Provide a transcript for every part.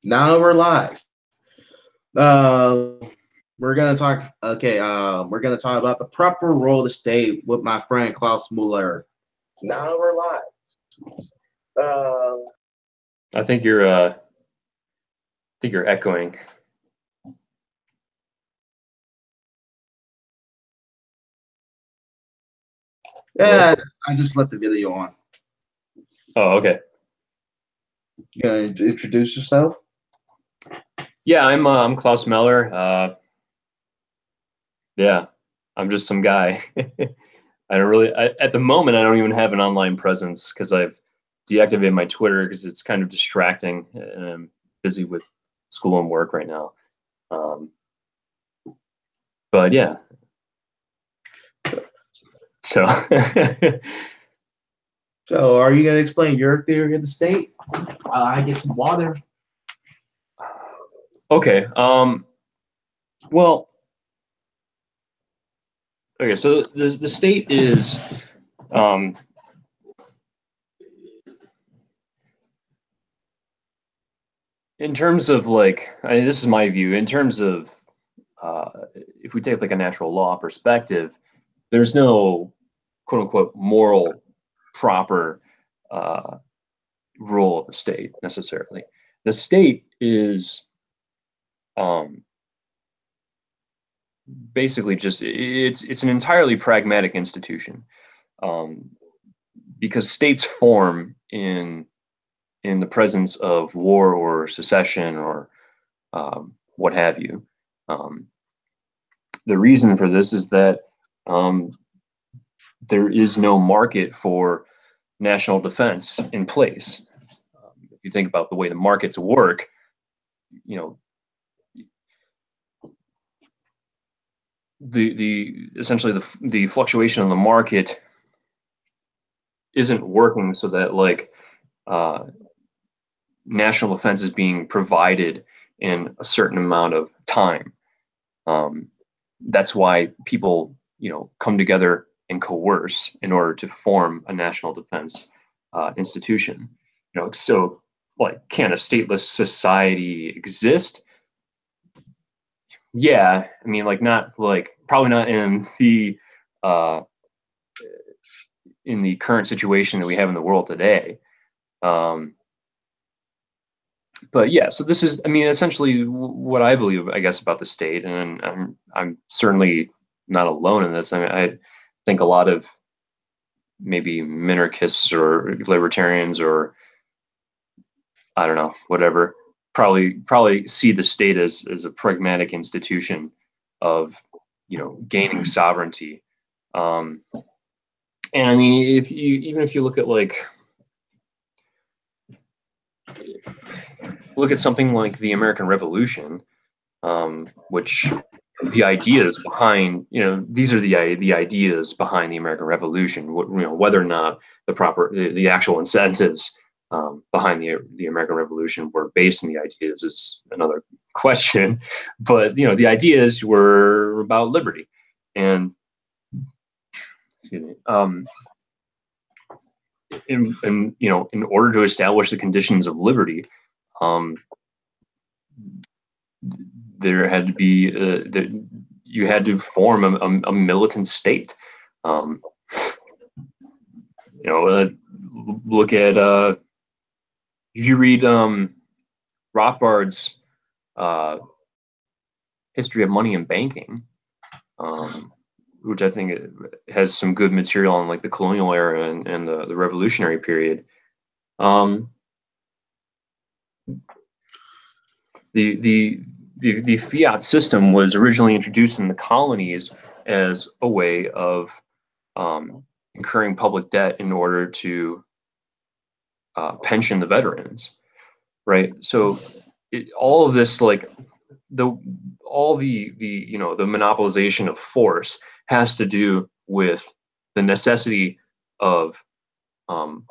Now we're live. Uh, we're gonna talk. Okay, we're gonna talk about the proper role of the state with my friend Klaus Moller. Now we're live. I think you're echoing. Hello? Yeah, I just let the video on. Oh, okay. You gonna introduce yourself? Yeah, I'm Klaus Moller. Yeah, I'm just some guy. I don't really at the moment I don't even have an online presence because I've deactivated my Twitter because it's kind of distracting and I'm busy with school and work right now. Um, but yeah, so So, are you gonna explain your theory of the state? I get some water. okay. Well, okay. So the state is um, in terms of this is my view. In terms of if we take like a natural law perspective, there's no quote unquote moral proper uh, role of the state necessarily. The state is um, basically just it's an entirely pragmatic institution um, because states form in the presence of war or secession or what have you. Um, the reason for this is that um, there is no market for national defense in place. If you think about the way the markets work, you know, the essentially the fluctuation in the market isn't working so that uh, national defense is being provided in a certain amount of time. Um, that's why people, come together and coerce in order to form a national defense institution. So like, can a stateless society exist? Yeah, I mean, like not like probably not uh, in the current situation that we have in the world today. Um, but yeah, so this is, I mean, essentially what I believe, I guess, about the state, and I'm certainly not alone in this. I mean, I think a lot of maybe minarchists or libertarians or I don't know, whatever, probably see the state as a pragmatic institution of gaining sovereignty. Um, and I mean, if you even if you look at something like the American Revolution, which the ideas behind these are the ideas behind the American Revolution. Whether or not the actual incentives behind the American Revolution were based on the ideas is another question. But the ideas were about liberty, and excuse me, in order to establish the conditions of liberty, um, there had to be you had to form a militant state. Um, look at if you read Rothbard's uh, History of Money and Banking, which I think has some good material on like the colonial era and the revolutionary period. Um, the fiat system was originally introduced in the colonies as a way of incurring public debt in order to pension the veterans, right? So all of this, like the all the monopolization of force has to do with the necessity of um,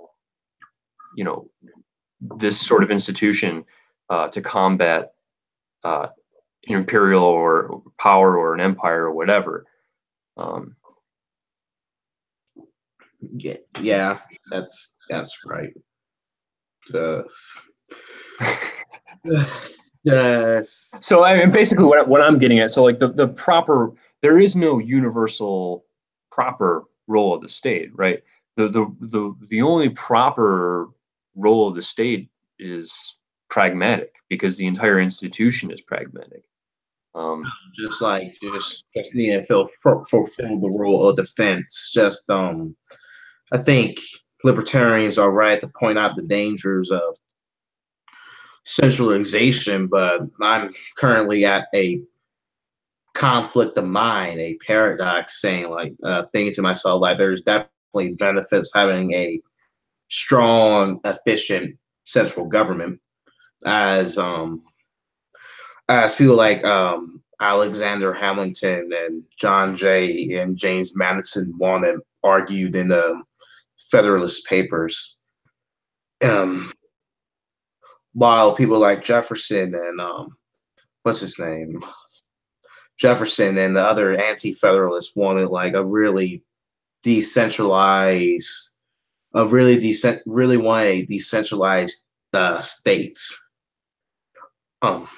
this sort of institution to combat uh, imperial or power or an empire or whatever. Um, Yeah, that's right. Uh, Yes. So I mean, basically, what I'm getting at, so like the proper, there is no universal proper role of the state, right? The only proper role of the state is pragmatic because the entire institution is pragmatic. Just need to fulfill the role of defense. I think libertarians are right to point out the dangers of centralization, but I'm currently at a conflict of mind, a paradox, saying thinking to myself like there's definitely benefits having a strong, efficient central government, as people like Alexander Hamilton and John Jay and James Madison wanted argued in the Federalist Papers. While people like Jefferson and what's his name, Jefferson and the other anti-federalists wanted like a really decentralized, really want a decentralized state. Um,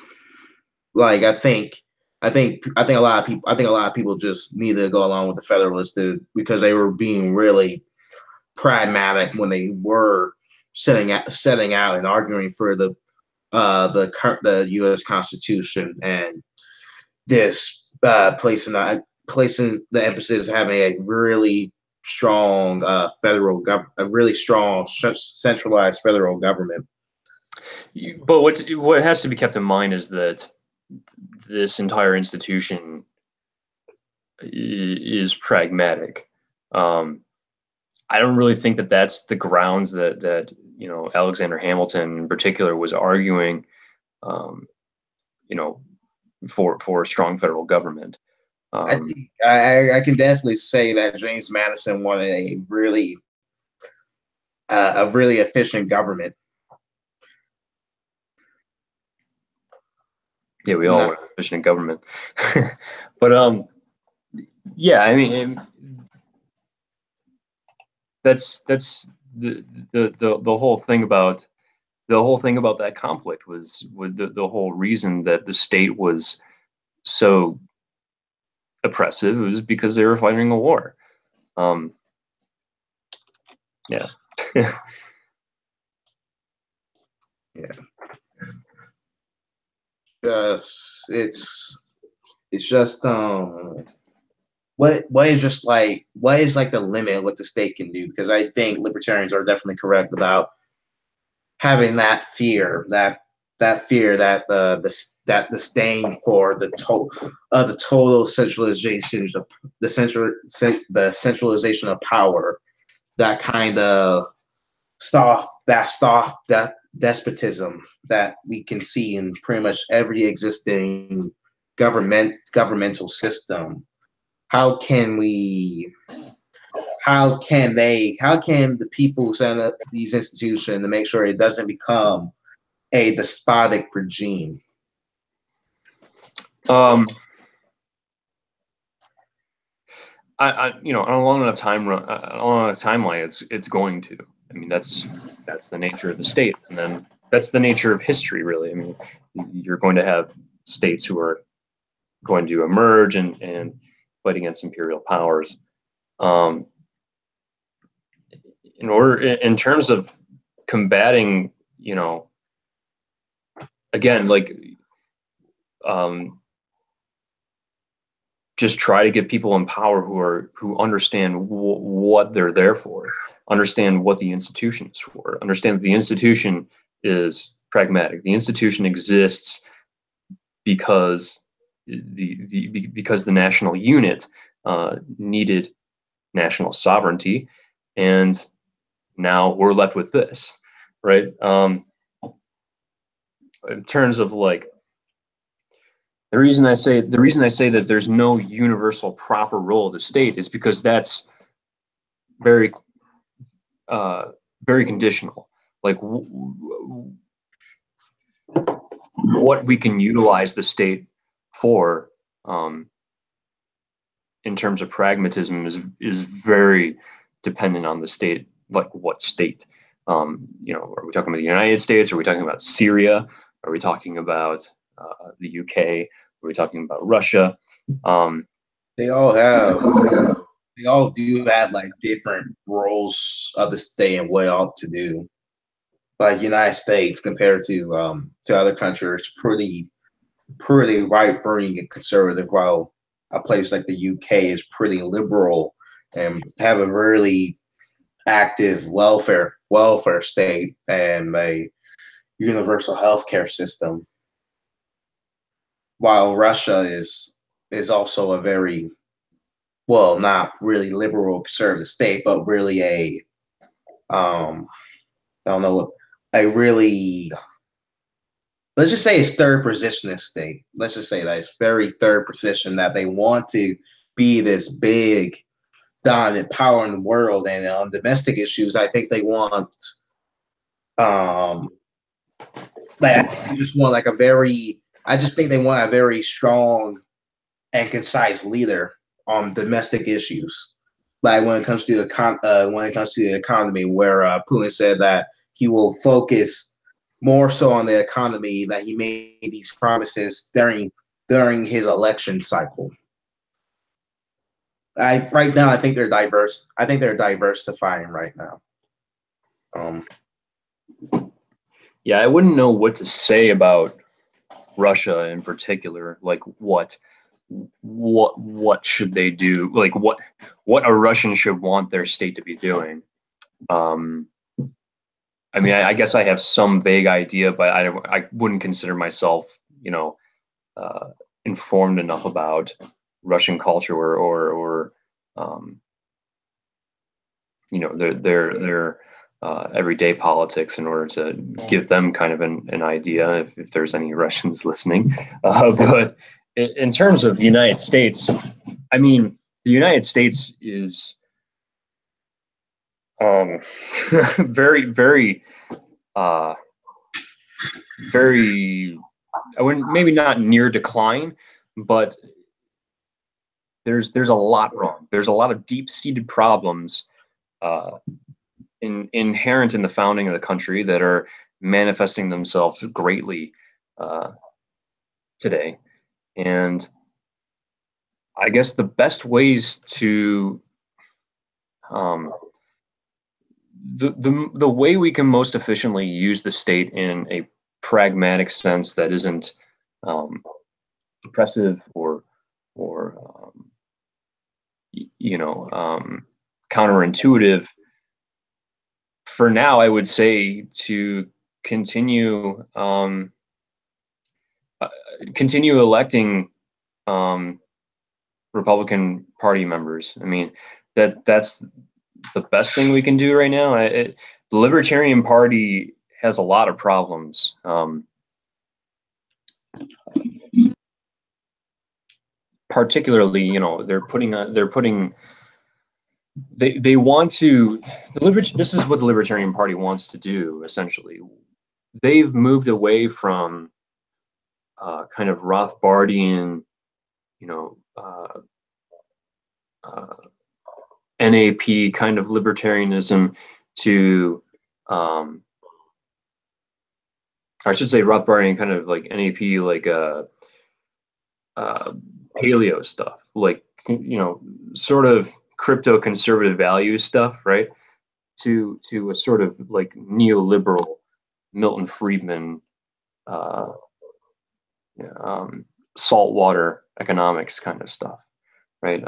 like I think a lot of people just need to go along with the Federalists because they were being really pragmatic when they were setting out and arguing for the U.S. Constitution, and this placing the emphasis having a really strong a really strong centralized federal government. But what has to be kept in mind is that this entire institution is pragmatic. I don't really think that that's the grounds that Alexander Hamilton in particular was arguing, for a strong federal government. I can definitely say that James Madison wanted a really efficient government. Yeah, we all want efficient government, but yeah, I mean, that's the whole thing about that conflict was the whole reason that the state was so oppressive was because they were fighting a war. Yeah. Yeah. Yes, it's just what is like the limit of what the state can do, because I think libertarians are definitely correct about having that fear that the disdain for the total centralization of the centralization of power, that kind of that despotism that we can see in pretty much every existing governmental system. How can the people set up these institutions to make sure it doesn't become a despotic regime? On a long enough timeline, it's going to. I mean, that's the nature of the state, and then that's the nature of history, really. I mean, you're going to have states who are going to emerge and fight against imperial powers. In terms of combating, again, like, just try to get people in power who understand what they're there for, understand what the institution is for, understand that the institution is pragmatic. The institution exists because the national unit needed national sovereignty, and now we're left with this, right? In terms of like, the reason I say that there's no universal proper role of the state is because that's very very conditional. Like, what we can utilize the state for, in terms of pragmatism, is very dependent on the state. Like, what state? Are we talking about the United States? Are we talking about Syria? Are we talking about the UK? Are we talking about Russia? They all have, they all do have like different roles of the state and what it ought to do. Like United States compared to other countries, pretty right wing and conservative, while a place like the UK is pretty liberal and have a really active welfare state and a universal healthcare system. While Russia is also a very, well, not really liberal conservative state, but really a I don't know, a really, let's just say it's third positionist state. Let's just say that it's very third position, that they want to be this big dominant power in the world. And on domestic issues, I think they want like I just want like a very, I just think they want a very strong and concise leader on domestic issues. Like when it comes to the economy, where Putin said that he will focus more so on the economy, that he made these promises during his election cycle. Right now I think they're diverse. I think they're diversifying right now. Yeah, I wouldn't know what to say about Russia in particular. Like what should they do? Like what a Russian should want their state to be doing. I mean, I guess I have some vague idea, but I wouldn't consider myself, informed enough about Russian culture or their everyday politics in order to give them kind of an idea if there's any Russians listening. But in terms of the United States, I mean, the United States is very, very, very, I wouldn't, maybe not near decline, but there's a lot wrong. There's a lot of deep-seated problems inherent in the founding of the country that are manifesting themselves greatly today. And I guess the best ways to the way we can most efficiently use the state in a pragmatic sense that isn't oppressive or counterintuitive. For now, I would say to continue electing Republican Party members. I mean, that's the best thing we can do right now. The Libertarian Party has a lot of problems. Particularly, they want to, this is what the Libertarian Party wants to do, essentially. They've moved away from kind of Rothbardian, NAP kind of libertarianism to, I should say Rothbardian kind of like NAP, like paleo stuff, like, sort of crypto conservative values stuff, right? To a sort of like neoliberal Milton Friedman, saltwater economics kind of stuff, right?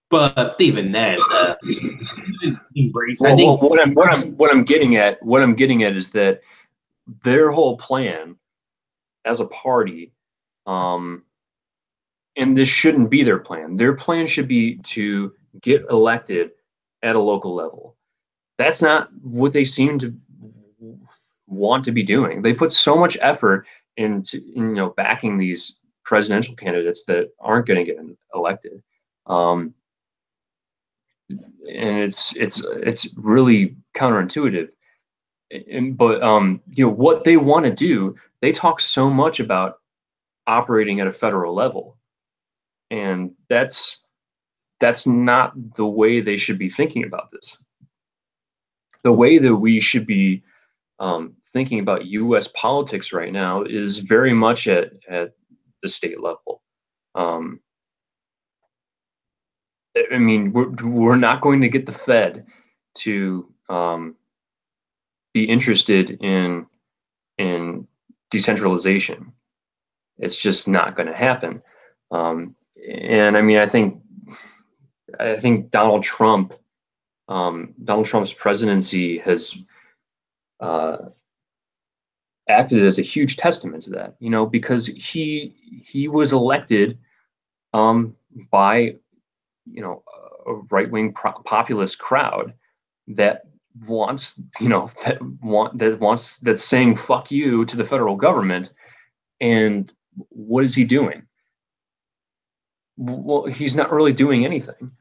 But even then, what I'm getting at is that their whole plan as a party, and this shouldn't be their plan. Their plan should be to get elected at a local level. That's not what they seem to want to be doing. They put so much effort into backing these presidential candidates that aren't going to get elected. And it's really counterintuitive. But what they want to do, they talk so much about operating at a federal level, and that's not the way they should be thinking about this. The way that we should be thinking about U.S. politics right now is very much at the state level. I mean, we're not going to get the Fed to be interested in decentralization. It's just not going to happen. And I mean, I think Donald Trump's presidency has acted as a huge testament to that, you know, because he was elected by, you know, a right-wing populist crowd that wants, you know, that's saying fuck you to the federal government. And what is he doing? Well, he's not really doing anything.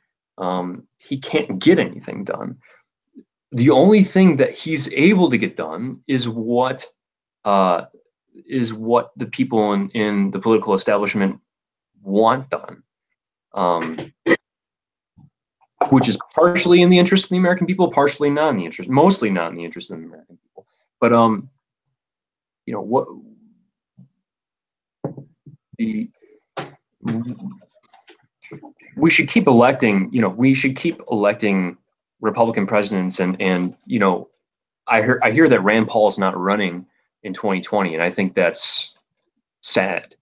He can't get anything done. The only thing that he's able to get done is what the people in the political establishment want done, which is partially in the interest of the American people, partially not in the interest, mostly not in the interest of the American people. But you know what we should keep electing. You know, we should keep electing Republican presidents, and you know, I hear that Rand Paul is not running in 2020, and I think that's sad.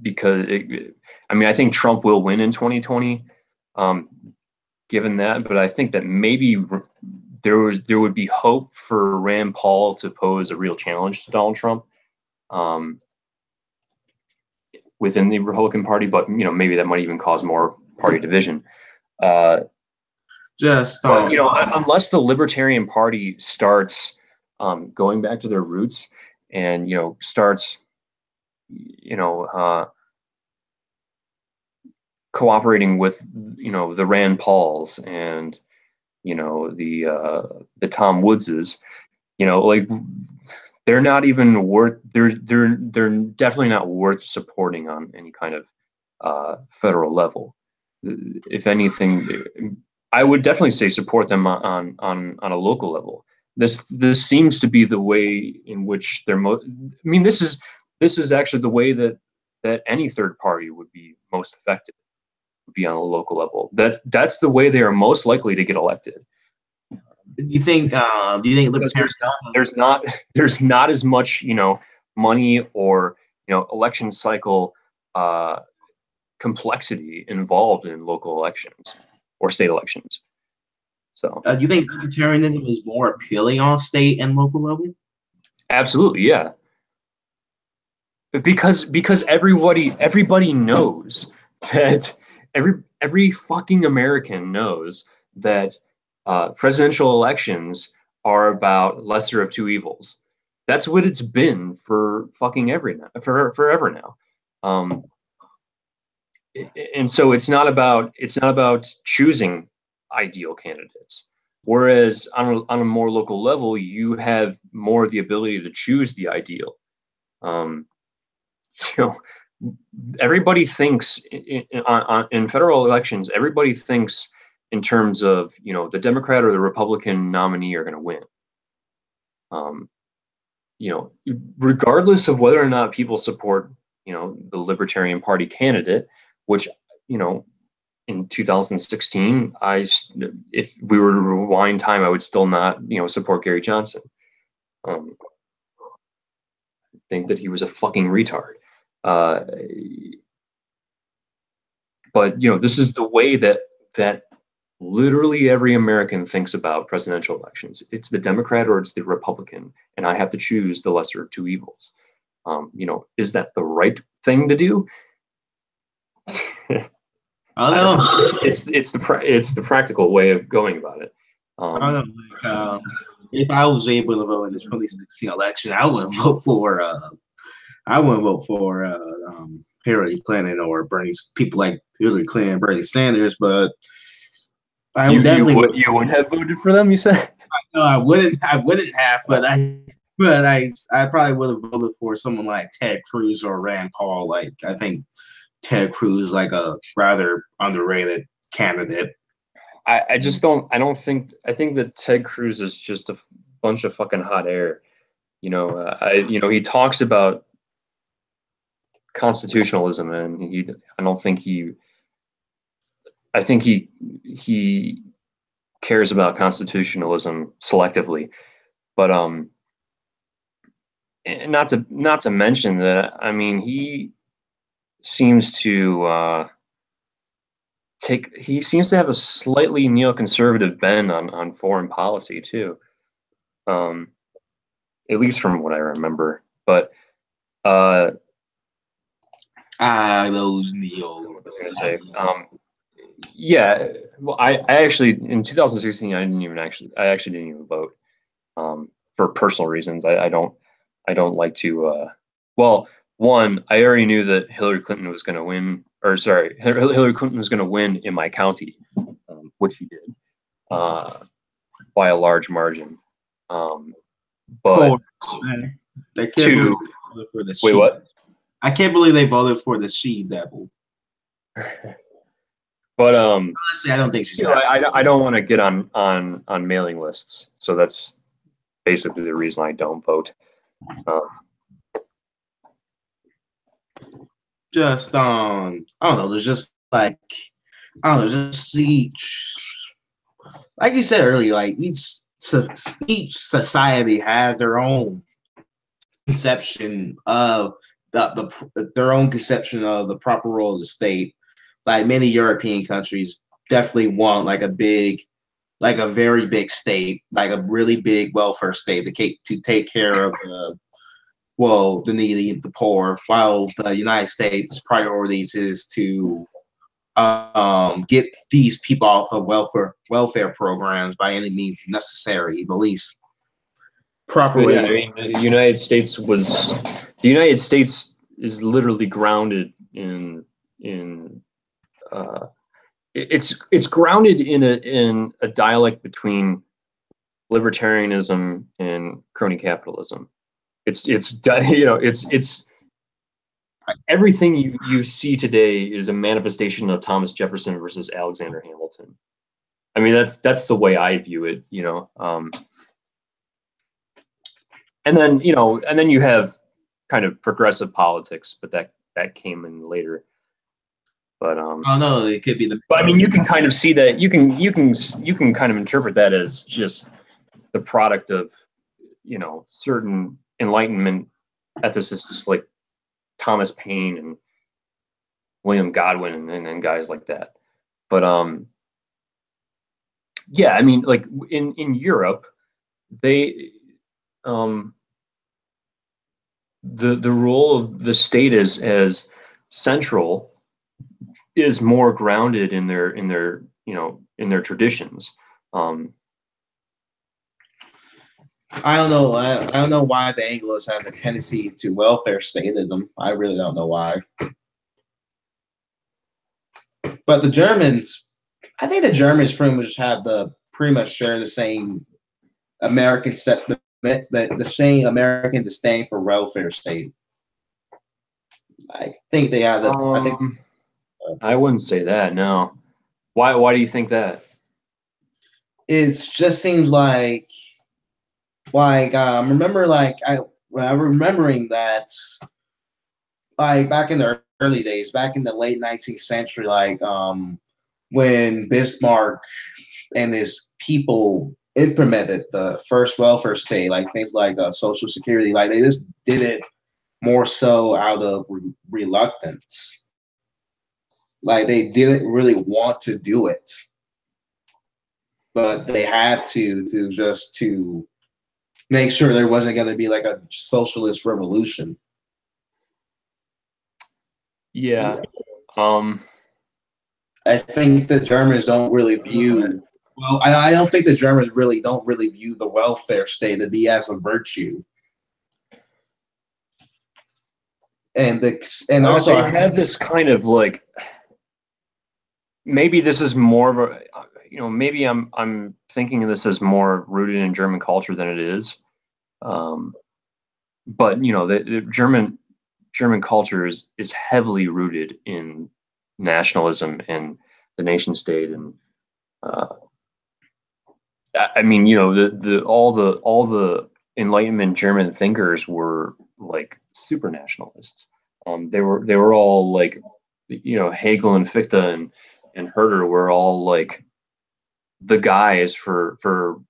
Because I mean, I think Trump will win in 2020, given that. But I think that maybe there would be hope for Rand Paul to pose a real challenge to Donald Trump within the Republican Party. But you know, maybe that might even cause more party division. But, you know, unless the Libertarian Party starts going back to their roots and, you know, starts, you know, cooperating with, you know, the Rand Pauls and, you know, the Tom Woodses, you know, like they're not even worth, they're definitely not worth supporting on any kind of federal level. If anything, I would definitely say support them on a local level. This seems to be the way in which they're most. I mean, this is actually the way that any third party would be most effective, would be on a local level. That's the way they are most likely to get elected. Do you think? There's not as much, you know, money or, you know, election cycle complexity involved in local elections or state elections. So, do you think libertarianism is more appealing on state and local level? Absolutely, yeah. Because everybody knows that every fucking American knows that presidential elections are about lesser of two evils. That's what it's been for fucking forever now. And so it's not about choosing ideal candidates. Whereas on a more local level, you have more of the ability to choose the ideal. You know, everybody thinks in federal elections, everybody thinks in terms of, you know, the Democrat or the Republican nominee are going to win. You know, regardless of whether or not people support, you know, the Libertarian Party candidate, which, you know, in 2016, if we were to rewind time, I would still not, you know, support Gary Johnson. I think that he was a fucking retard. But you know, this is the way that literally every American thinks about presidential elections. It's the Democrat or it's the Republican, and I have to choose the lesser of two evils. You know, is that the right thing to do? I don't know. It's the practical way of going about it. I don't know. Like, if I was able to vote in the 2016 election, I wouldn't vote for Hillary Clinton or people like Hillary Clinton, Bernie Sanders, but I would definitely you wouldn't have voted for them. You said no, I wouldn't have, but I probably would have voted for someone like Ted Cruz or Rand Paul. Like, I think Ted Cruz is like a rather underrated candidate. I just don't. I think that Ted Cruz is just a bunch of fucking hot air. He talks about constitutionalism, and I think he cares about constitutionalism selectively, but and not to mention that, I mean, he seems to he seems to have a slightly neoconservative bend on foreign policy too, at least from what I remember. But those neo. I was going to say, yeah. Well, I actually in 2016 I actually didn't even vote, for personal reasons. I don't like to. Well, one, I already knew that Hillary Clinton was going to win, or sorry, Hillary Clinton was going to win in my county, which she did, by a large margin. But they can't two, believe for the wait, what? I can't believe they voted for the she-devil. But honestly, I don't think she's. I don't want to get on mailing lists, so that's basically the reason I don't vote. Just I don't know. There's just like I don't know. Just like you said earlier, like each society has their own conception of their own conception of the proper role of the state. Like many European countries definitely want like a very big state, like a really big welfare state to take care of the needy, the poor, while the United States priorities is to get these people off of welfare programs by any means necessary, the least proper way. Yeah, I mean, the United States is literally grounded in it's grounded in a dialect between libertarianism and crony capitalism. It's everything you see today is a manifestation of Thomas Jefferson versus Alexander Hamilton. I mean, that's the way I view it, and then you have kind of progressive politics, but that came in later. But oh no, it could be the. But I mean, you can kind of see that you can kind of interpret that as just the product of certain Enlightenment ethicists like Thomas Paine and William Godwin and guys like that. But yeah, I mean, like in Europe, they the role of the state as central is more grounded in their traditions. I don't know. I don't know why the Anglos have a tendency to welfare statism. I really don't know why. But the Germans, I think the Germans pretty much share the same American the same American disdain for welfare state. I think they have I wouldn't say that. No. Why do you think that? It just seems like remember I'm remembering that like back in the early days, back in the late 19th century, like when Bismarck and his people implemented the first welfare state, like things like Social Security, like they just did it more so out of reluctance. Like they didn't really want to do it, but they had to make sure there wasn't going to be like a socialist revolution. Yeah. I think the Germans don't really view. Well, I don't think the Germans don't really view the welfare state to be as a virtue. And also they have this kind of like, maybe this is more of a, maybe I'm thinking of this as more rooted in German culture than it is. But the German culture is heavily rooted in nationalism and the nation state, and uh, I mean, you know, all the Enlightenment German thinkers were like super nationalists. They were all like, you know, Hegel and Fichte and Herder were all like the guys for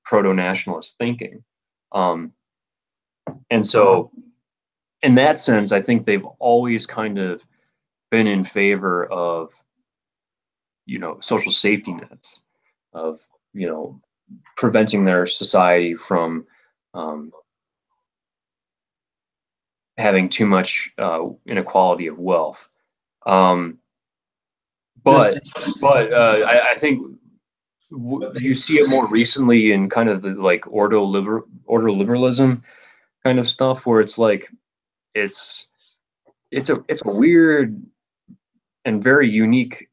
proto-nationalist thinking. Um, and so, in that sense, I think they've always kind of been in favor of, you know, social safety nets, of, you know, preventing their society from um, having too much inequality of wealth. Um, Just but I think you see it more recently in kind of the like ordo liberalism kind of stuff, where it's like it's it's a weird and very unique.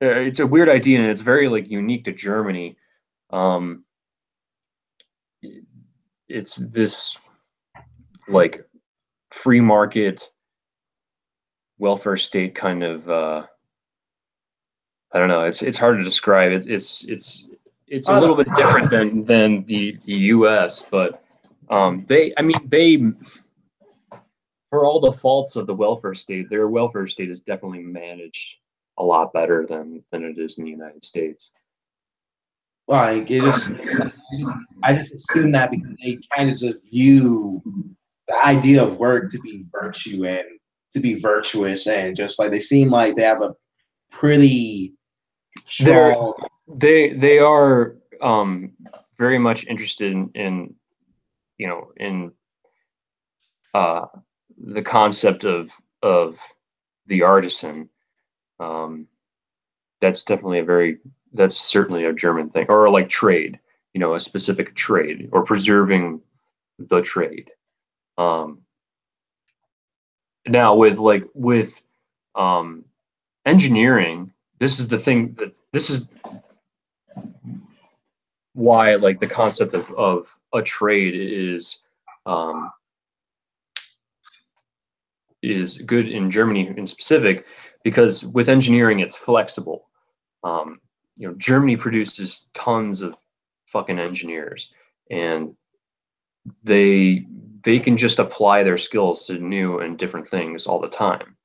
It's a weird idea, and it's very like unique to Germany. Um, it's this like free market welfare state kind of. I don't know. It's hard to describe. It's a I little don't bit different than the U.S. But they, I mean, they, for all the faults of the welfare state, their welfare state is definitely managed a lot better than it is in the United States. like it just I just assume that because they kind of just view the idea of work to be virtue and to be virtuous, and just like they seem like they have a pretty They're strong. they are very much interested in you know in uh, the concept of the artisan. Um, that's definitely that's certainly a German thing, or like trade, you know, a specific trade, or preserving the trade. Um, Now with um, engineering, this is the thing that this is why like the concept of a trade um, is good in Germany in specific, because with engineering it's flexible. Um, you know, Germany produces tons of fucking engineers, and they they can just apply their skills to new and different things all the time.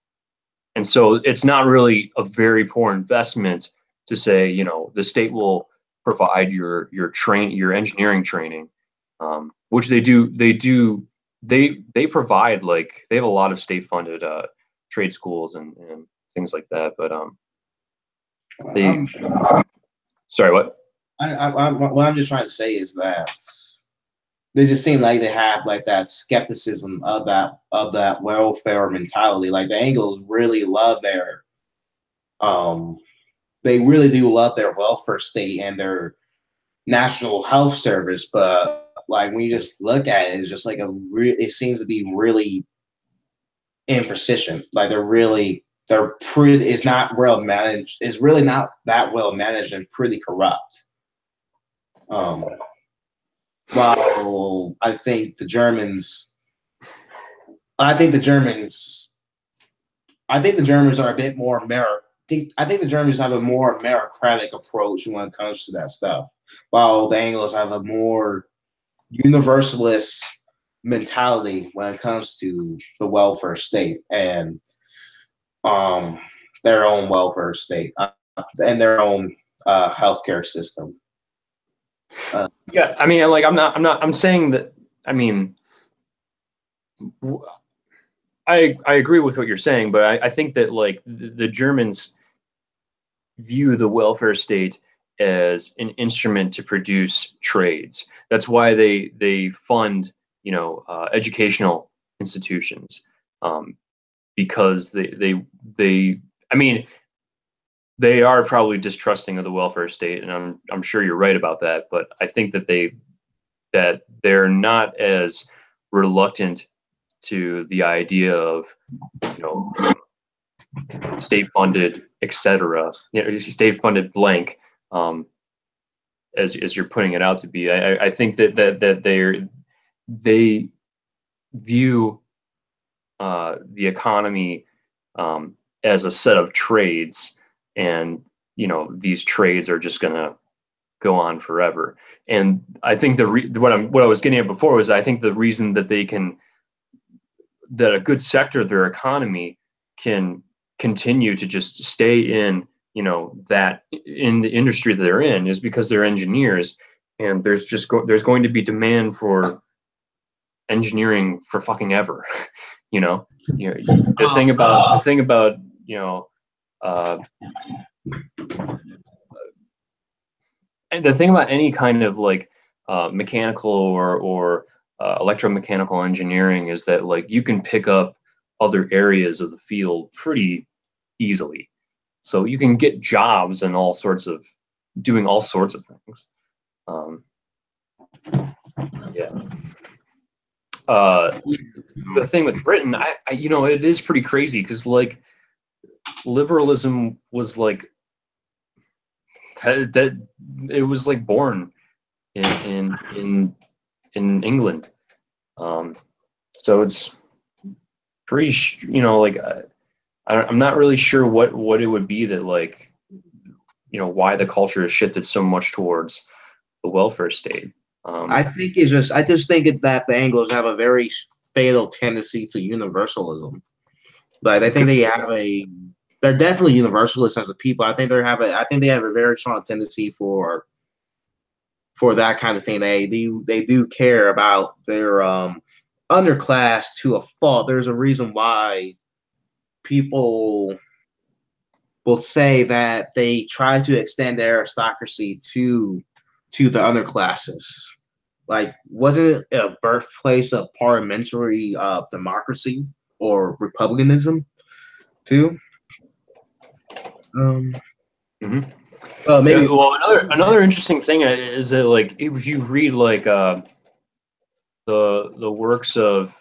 And so it's not really a very poor investment to say, you know, the state will provide your engineering training, which they provide, like they have a lot of state funded trade schools and things like that. But they I'm, sorry, what? what I'm just trying to say is that they just seem like they have like that skepticism of that welfare mentality. Like the Angles really love their um they really do love their welfare state and their national health service, but like when you just look at it, it's just like it seems to be really imprecision. Like they're pretty. It's not well managed. It's really not that well managed and pretty corrupt. Um, while I think the Germans, I think the Germans are a bit more I think the Germans have a more meritocratic approach when it comes to that stuff, while the Anglos have a more universalist mentality when it comes to the welfare state and um, their own welfare state and their own healthcare system. Yeah, I mean, like I'm saying that. I mean, I agree with what you're saying, but I think that like the Germans view the welfare state as an instrument to produce trades. That's why they fund, you know, educational institutions, because they I mean, they are probably distrusting of the welfare state, and I'm sure you're right about that. But I think that they're not as reluctant to the idea of, you know, state funded, etc. You know, state funded blank, um, as you're putting it out to be. I think that they view the economy as a set of trades, and you know these trades are just gonna go on forever. And I think what I was getting at before was I think the reason that that a good sector of their economy can continue to just stay in, that in the industry that they're in is because they're engineers, and there's going to be demand for engineering for fucking ever. The thing about and the thing about any kind of like mechanical or electromechanical engineering is that like you can pick up other areas of the field pretty easily. So you can get jobs and doing all sorts of things. Yeah. The thing with Britain, I it is pretty crazy because like liberalism was like that it was like born in England. So it's pretty, like I'm not really sure what it would be that like, why the culture has shifted so much towards the welfare state. I just think that the Anglos have a very fatal tendency to universalism. Like I think they're definitely universalists as a people. I think they have a very strong tendency for that kind of thing. They do care about their underclass to a fault. There's a reason why people will say that they try to extend their aristocracy to the underclasses. Like, wasn't it a birthplace of parliamentary democracy or republicanism too? Mm-hmm. Maybe. Well, another interesting thing is that like if you read like the works of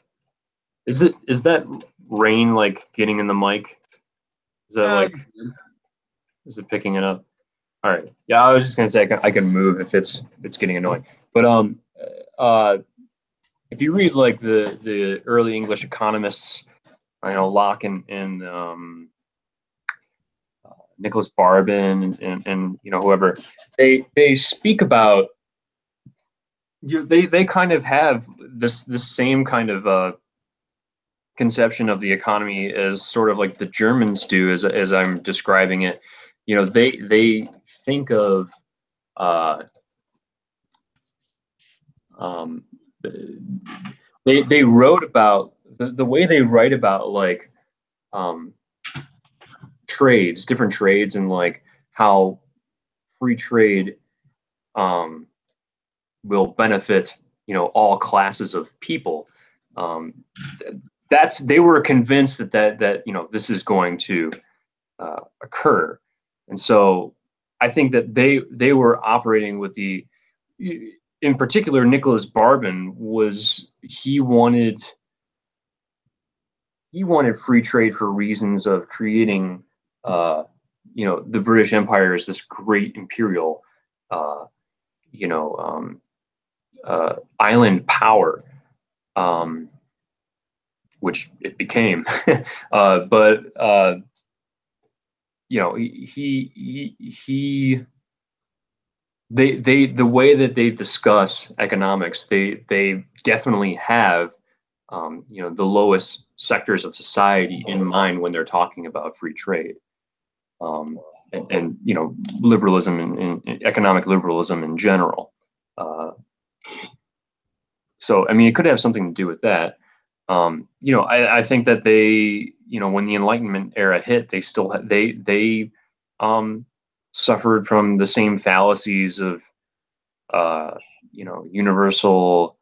is that rain like getting in the mic? Is that like is it picking it up? All right. Yeah, I was just gonna say I can move if it's getting annoying. But if you read like the early English economists, Locke and Nicholas Barbin and whoever, they speak about they kind of have this same kind of conception of the economy as sort of like the Germans do, as I'm describing it. They think of they wrote about the way they write about like different trades, and like how free trade will benefit all classes of people. They were convinced that this is going to occur, and so I think that they were operating with in particular, Nicholas Barbin he wanted free trade for reasons of creating the British Empire as this great imperial island power, which it became. But the way that they discuss economics, they definitely have the lowest sectors of society in mind when they're talking about free trade, and liberalism and economic liberalism in general. So I mean, it could have something to do with that. I think that they, when the Enlightenment era hit, they still they suffered from the same fallacies of universal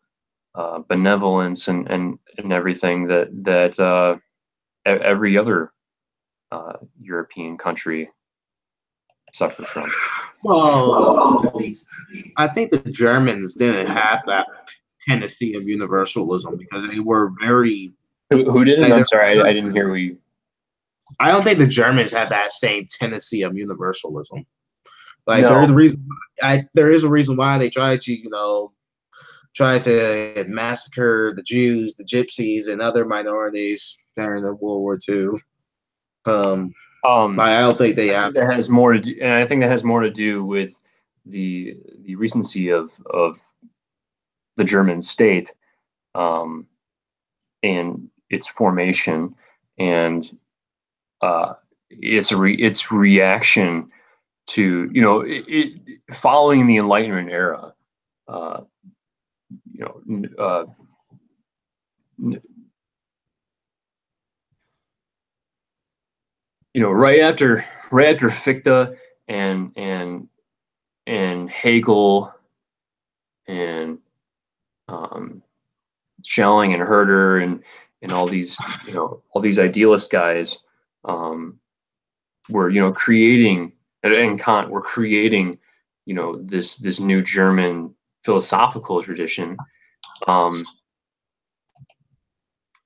benevolence and everything that every other European country suffered from. Well, I think the Germans didn't have that tendency of universalism because they were very. Who didn't? I'm sorry, I didn't hear we. I don't think the Germans had that same tendency of universalism. Like No. there is a reason why they tried to, massacre the Jews, the Gypsies, and other minorities during the World War II. I don't think they have. That has more to do, and I think that has more to do with the recency of the German state, and its formation, and its reaction to, following the Enlightenment era. Uh, you know, uh, right after Fichte and Hegel and Schelling and Herder and all these idealist guys were creating, and Kant were creating this new German philosophical tradition.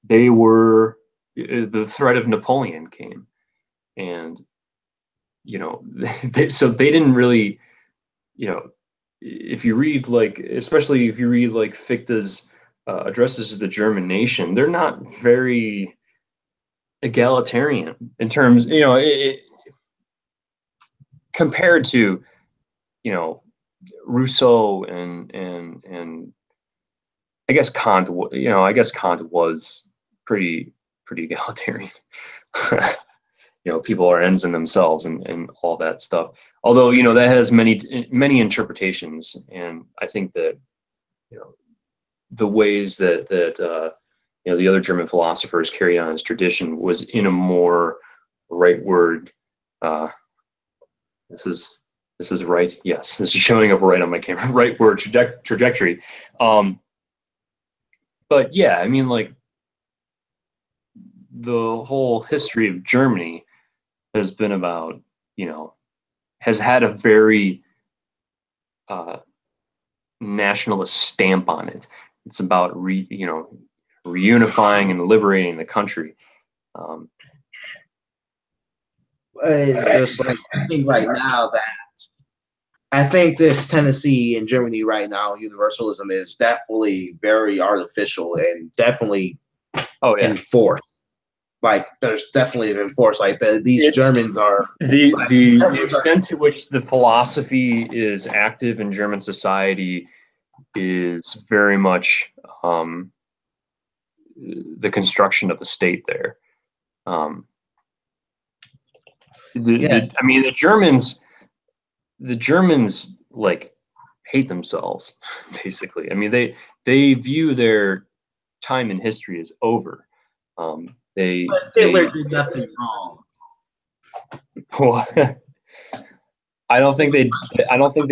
They were the threat of Napoleon came, and so they didn't really, if you read, especially if you read Fichte's addresses to the German nation, they're not very egalitarian in terms, compared to, Rousseau and I guess Kant. Kant was pretty egalitarian. People are ends in themselves and all that stuff. Although, that has many interpretations, and I think that, the ways that the other German philosophers carried on his tradition was in a more rightward. This is right. Yes, this is showing up right on my camera. Rightward trajectory. But yeah, I mean, the whole history of Germany has been about, has had a very nationalist stamp on it. It's about reunifying and liberating the country. Just like I think right now that I think this tendency in Germany right now, universalism, is definitely very artificial and definitely enforced. There's definitely enforced. These Germans are the extent to which the philosophy is active in German society is very much the construction of the state there. I mean, the Germans hate themselves, basically. I mean, they view their time in history as over. But Hitler did nothing wrong. Well, I don't think they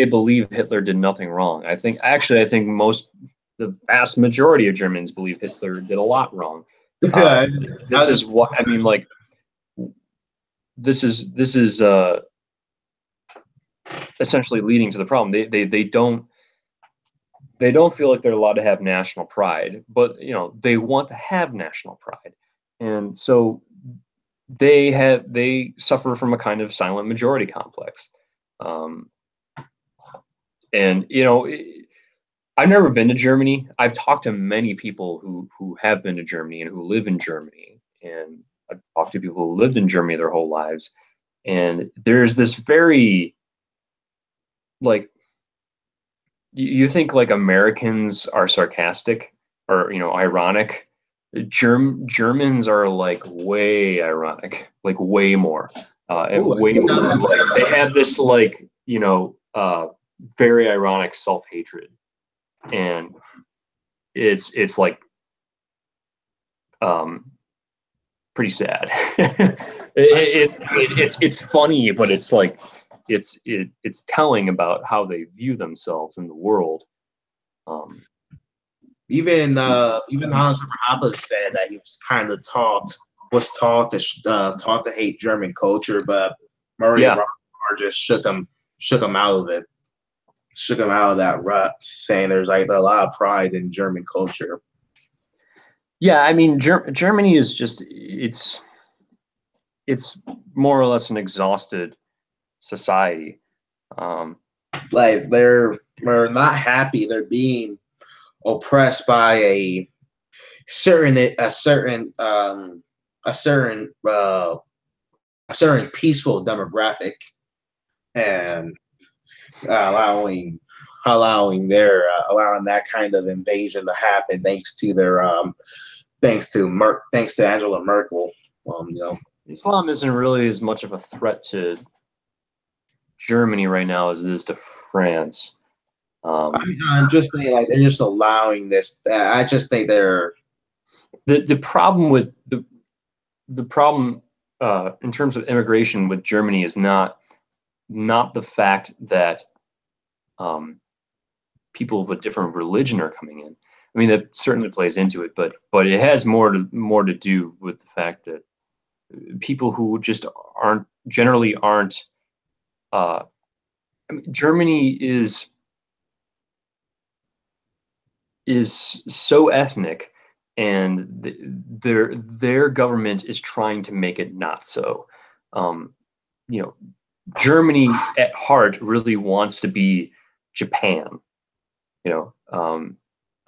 believe Hitler did nothing wrong. I think the vast majority of Germans believe Hitler did a lot wrong. This is what I mean. This is essentially leading to the problem. They don't feel like they're allowed to have national pride, but they want to have national pride, and so they suffer from a kind of silent majority complex. And I've never been to Germany. I've talked to many people who have been to Germany and who live in Germany, and I've talked to people who lived in Germany their whole lives. And there's this very you think Americans are sarcastic or ironic. Germans are way ironic, way more, and way more. They have this very ironic self-hatred, and it's pretty sad. It's funny, but it's telling about how they view themselves in the world. Even Hans Haber said that he was kind of taught to hate German culture, but Murray and Rothbard just shook him out of it, shook him out of that rut, saying there's a lot of pride in German culture. Yeah, I mean, Germany is just it's more or less an exhausted society. They're not happy. They're being oppressed by a certain peaceful demographic, and allowing allowing that kind of invasion to happen thanks to their thanks to Angela Merkel. You know, Islam isn't really as much of a threat to Germany right now as it is to France. I'm just saying, like, they're just allowing this. I just think they're the problem with the problem in terms of immigration with Germany is not the fact that people of a different religion are coming in. I mean, that certainly plays into it, but it has more to do with the fact that people who just aren't. I mean, Germany is so ethnic, and their government is trying to make it not so. You know, Germany at heart really wants to be Japan. You know,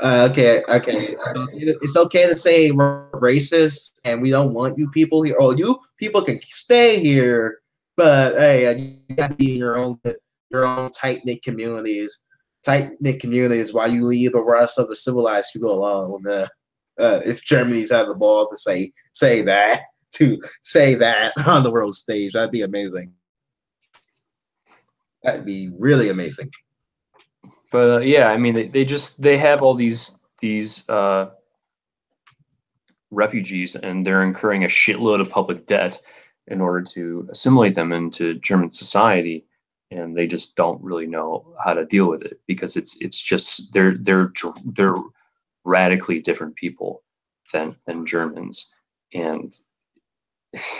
okay. It's okay to say we're racist and we don't want you people here. Oh, you people can stay here, but hey, you gotta be in your own tight knit communities. Tight knit communities while you leave the rest of the civilized people alone. If Germany's had the ball to say that on the world stage, that'd be amazing. That'd be really amazing. but yeah, I mean, they have all these refugees, and they're incurring a shitload of public debt in order to assimilate them into German society, and they just don't really know how to deal with it because it's just they're radically different people than Germans, and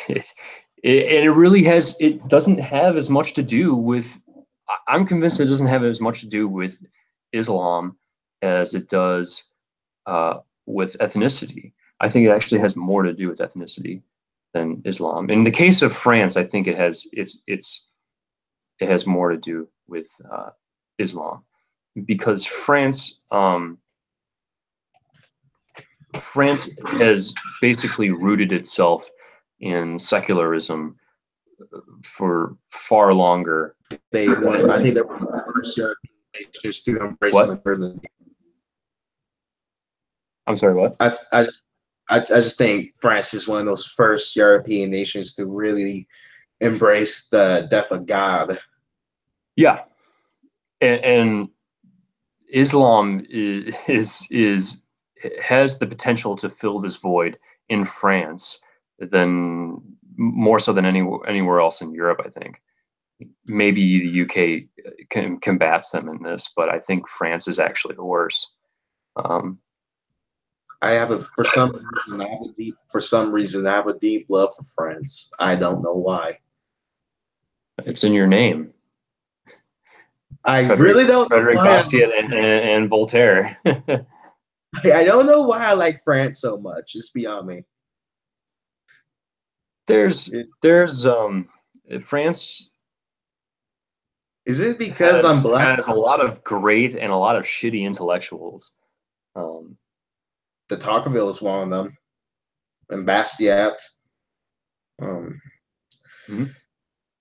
it really it doesn't have as much to do with. I'm convinced it doesn't have as much to do with Islam as it does with ethnicity. I think it actually has more to do with ethnicity than Islam. In the case of France, I think it has more to do with Islam because France has basically rooted itself in secularism for far longer. I think they're one of the first European nations to embrace modernity. I'm sorry, what? I just think France is one of those first European nations to really embrace the death of God. Yeah, and Islam is has the potential to fill this void in France than more so than anywhere else in Europe. I think maybe the UK combats them in this, but I think France is actually the worst. I have a for some reason I have a deep love for France. I don't know why. It's in your name. I really don't. Frederick Bastiat and Voltaire. I don't know why I like France so much. It's beyond me. There's France. Is it because I'm black? Has a lot of great and a lot of shitty intellectuals. The Tocqueville is one of them, and Bastiat.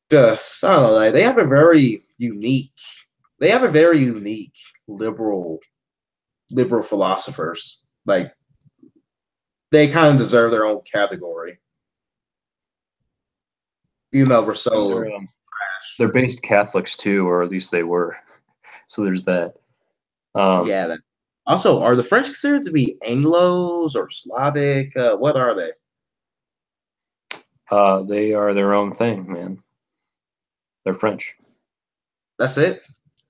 Just I don't know. Like, they have a very unique liberal philosophers. Like they kind of deserve their own category. Even though we're so they're based Catholics too, or at least they were. So there's that. Yeah. Also, are the French considered to be Anglos or Slavic? What are they? They are their own thing, man. They're French. That's it?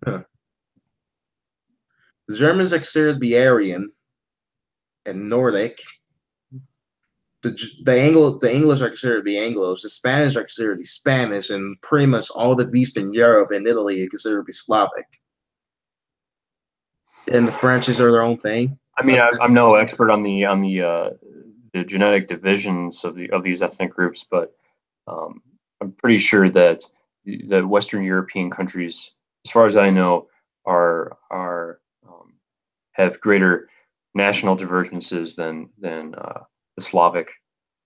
Huh. The Germans are considered to be Aryan and Nordic. The English are considered to be Anglos. The Spanish are considered to be Spanish, and pretty much all of Eastern Europe and Italy are considered to be Slavic. And the Frenchies are their own thing. I mean, I'm no expert on the genetic divisions of these ethnic groups, but I'm pretty sure that the Western European countries, as far as I know, are have greater national divergences than the Slavic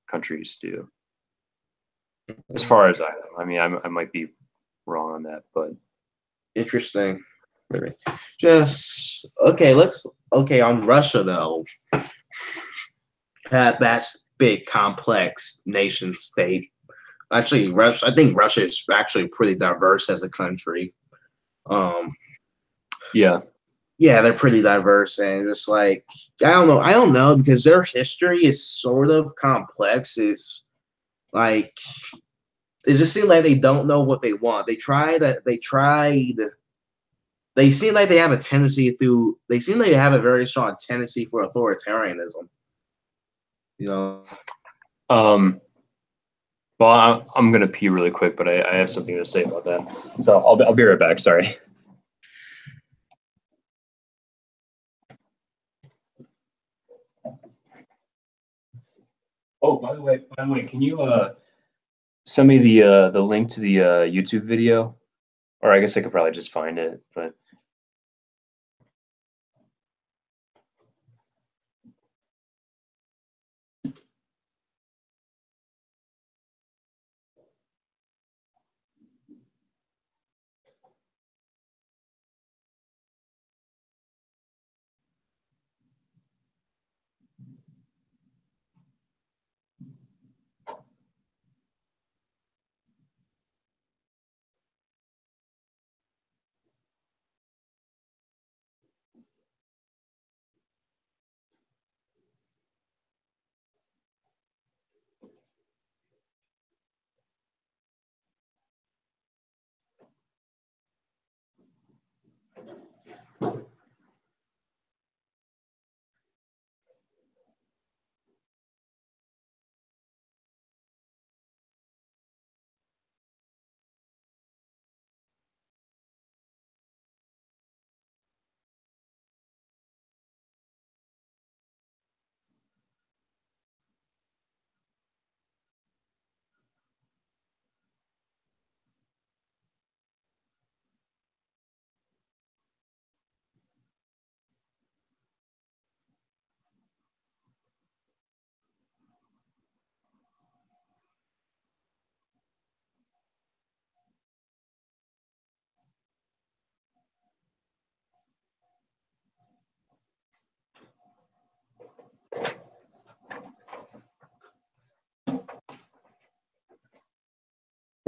countries do. As far as I know, I mean, I might be wrong on that, but interesting. Just okay. Let's okay on Russia though. That's big, complex nation state. Actually, Russia. I think Russia is actually pretty diverse as a country. Um, Yeah. yeah, they're pretty diverse, and just like I don't know because their history is sort of complex. It's like it just seems like they don't know what they want. They tried. They tried. They seem like they have a tendency through. They seem like they have a very strong tendency for authoritarianism. You know. Well, I'm gonna pee really quick, but I have something to say about that. So I'll be right back. Sorry. Oh, by the way, can you send me the link to the YouTube video? Or I guess I could probably just find it, but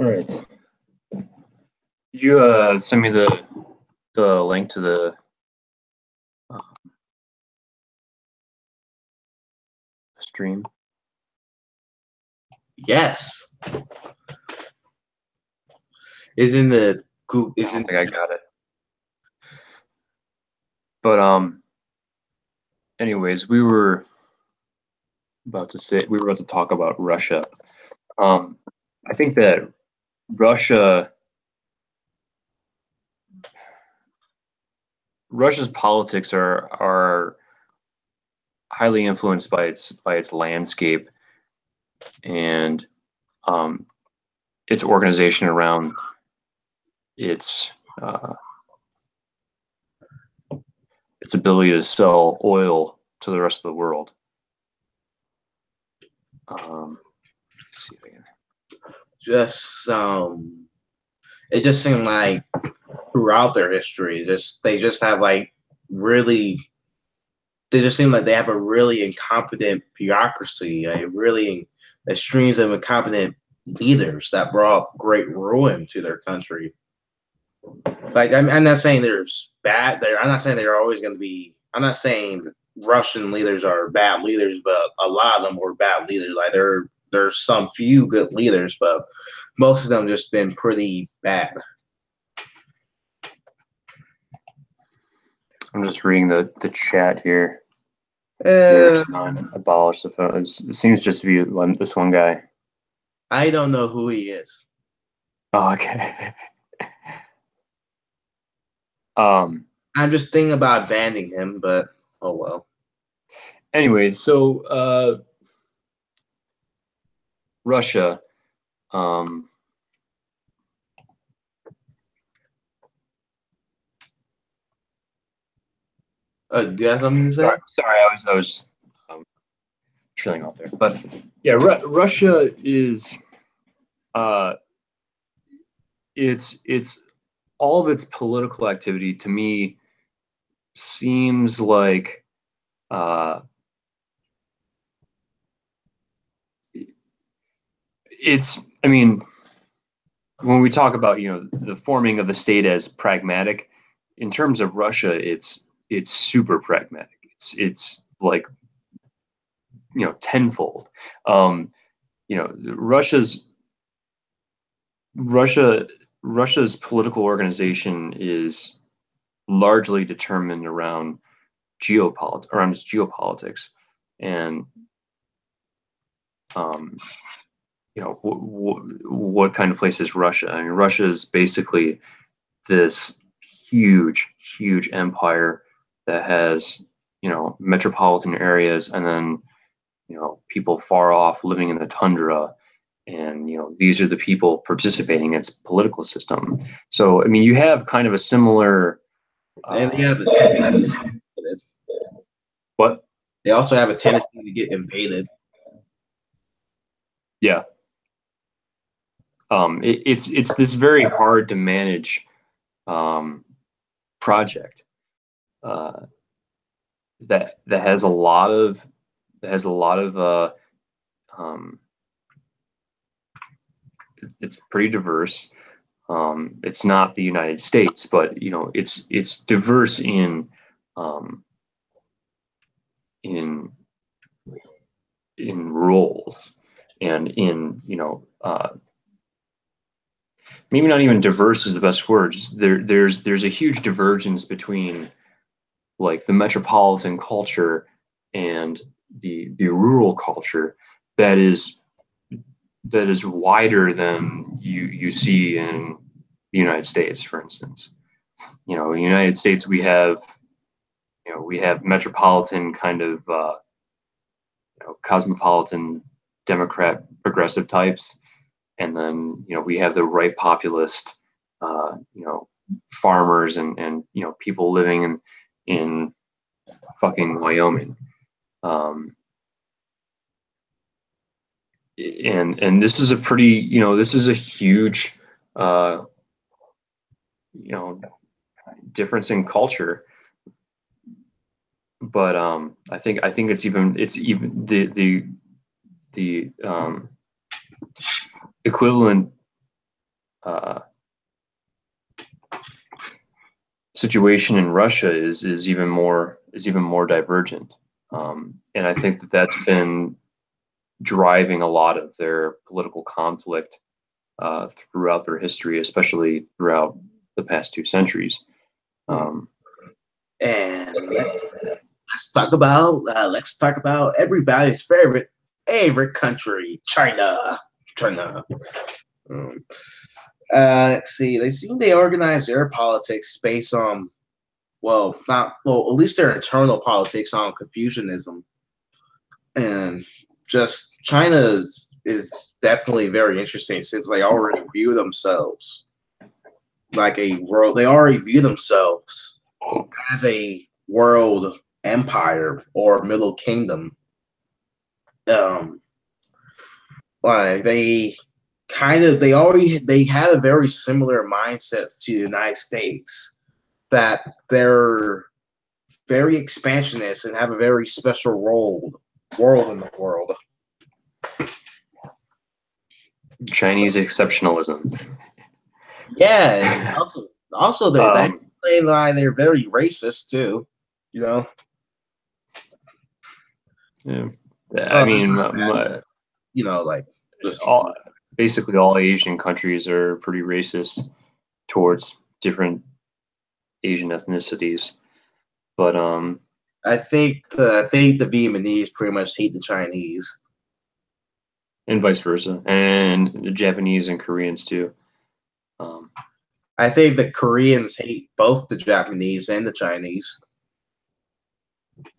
all right. Did you send me the link to the stream? Yes. Is in the Google. I don't think I got it. But anyways, we were about to talk about Russia. I think that Russia's politics are highly influenced by its landscape and its organization around its ability to sell oil to the rest of the world. Let's see if I can. Just it just seemed like throughout their history, they just have like really. They just seem like they have a really incompetent bureaucracy, a strings of incompetent leaders that brought great ruin to their country. Like I'm not saying there's bad there. I'm not saying they're always going to be. I'm not saying Russian leaders are bad leaders, but a lot of them were bad leaders. Like there's some few good leaders, but most of them just been pretty bad. I'm just reading the chat here. There's none. Abolish the phone. It seems just to be this one guy. I don't know who he is. Oh, okay. I'm just thinking about banning him, but oh well. Anyways, so Russia. Do you have something to say? Sorry, I was just trailing off there. But yeah, Russia is it's all of its political activity to me seems like it's, I mean, when we talk about, the forming of the state as pragmatic, in terms of Russia, it's super pragmatic. It's like, tenfold. Um, Russia's Russia Russia's political organization is largely determined around its geopolitics, and um, what kind of place is Russia? I mean, Russia is basically this huge empire that has, metropolitan areas, and then, people far off living in the tundra, and these are the people participating in its political system. So I mean, you have kind of a similar And they have a tendency to get invaded. what? They also have a tendency to get invaded. Yeah. It's this very hard to manage project that has a lot of um, it's pretty diverse. It's not the United States, but it's diverse um, in roles, and in maybe not even diverse is the best word. Just there's a huge divergence between like the metropolitan culture and the rural culture that is wider than you see in the United States, for instance. In the United States we have metropolitan kind of cosmopolitan Democrat progressive types, and then we have the right populist farmers and people living in fucking Wyoming. And this is a pretty, this is a huge difference in culture. But I think it's even the equivalent situation in Russia is even more divergent, and I think that's been driving a lot of their political conflict throughout their history, especially throughout the past 2 centuries. And let's talk about everybody's favorite country, China. Let's see. They organize their politics based on, at least their internal politics on Confucianism, and just China is definitely very interesting since they already view themselves like a world. They already view themselves as a world empire or middle kingdom. Like they had a very similar mindset to the United States, that they're very expansionist and have a very special world in the world. Chinese exceptionalism. Yeah, and also they explain why they're very racist too. Yeah. I mean, like just basically all Asian countries are pretty racist towards different Asian ethnicities, but I think the Vietnamese pretty much hate the Chinese, and vice versa, and the Japanese and Koreans too. I think the Koreans hate both the Japanese and the Chinese.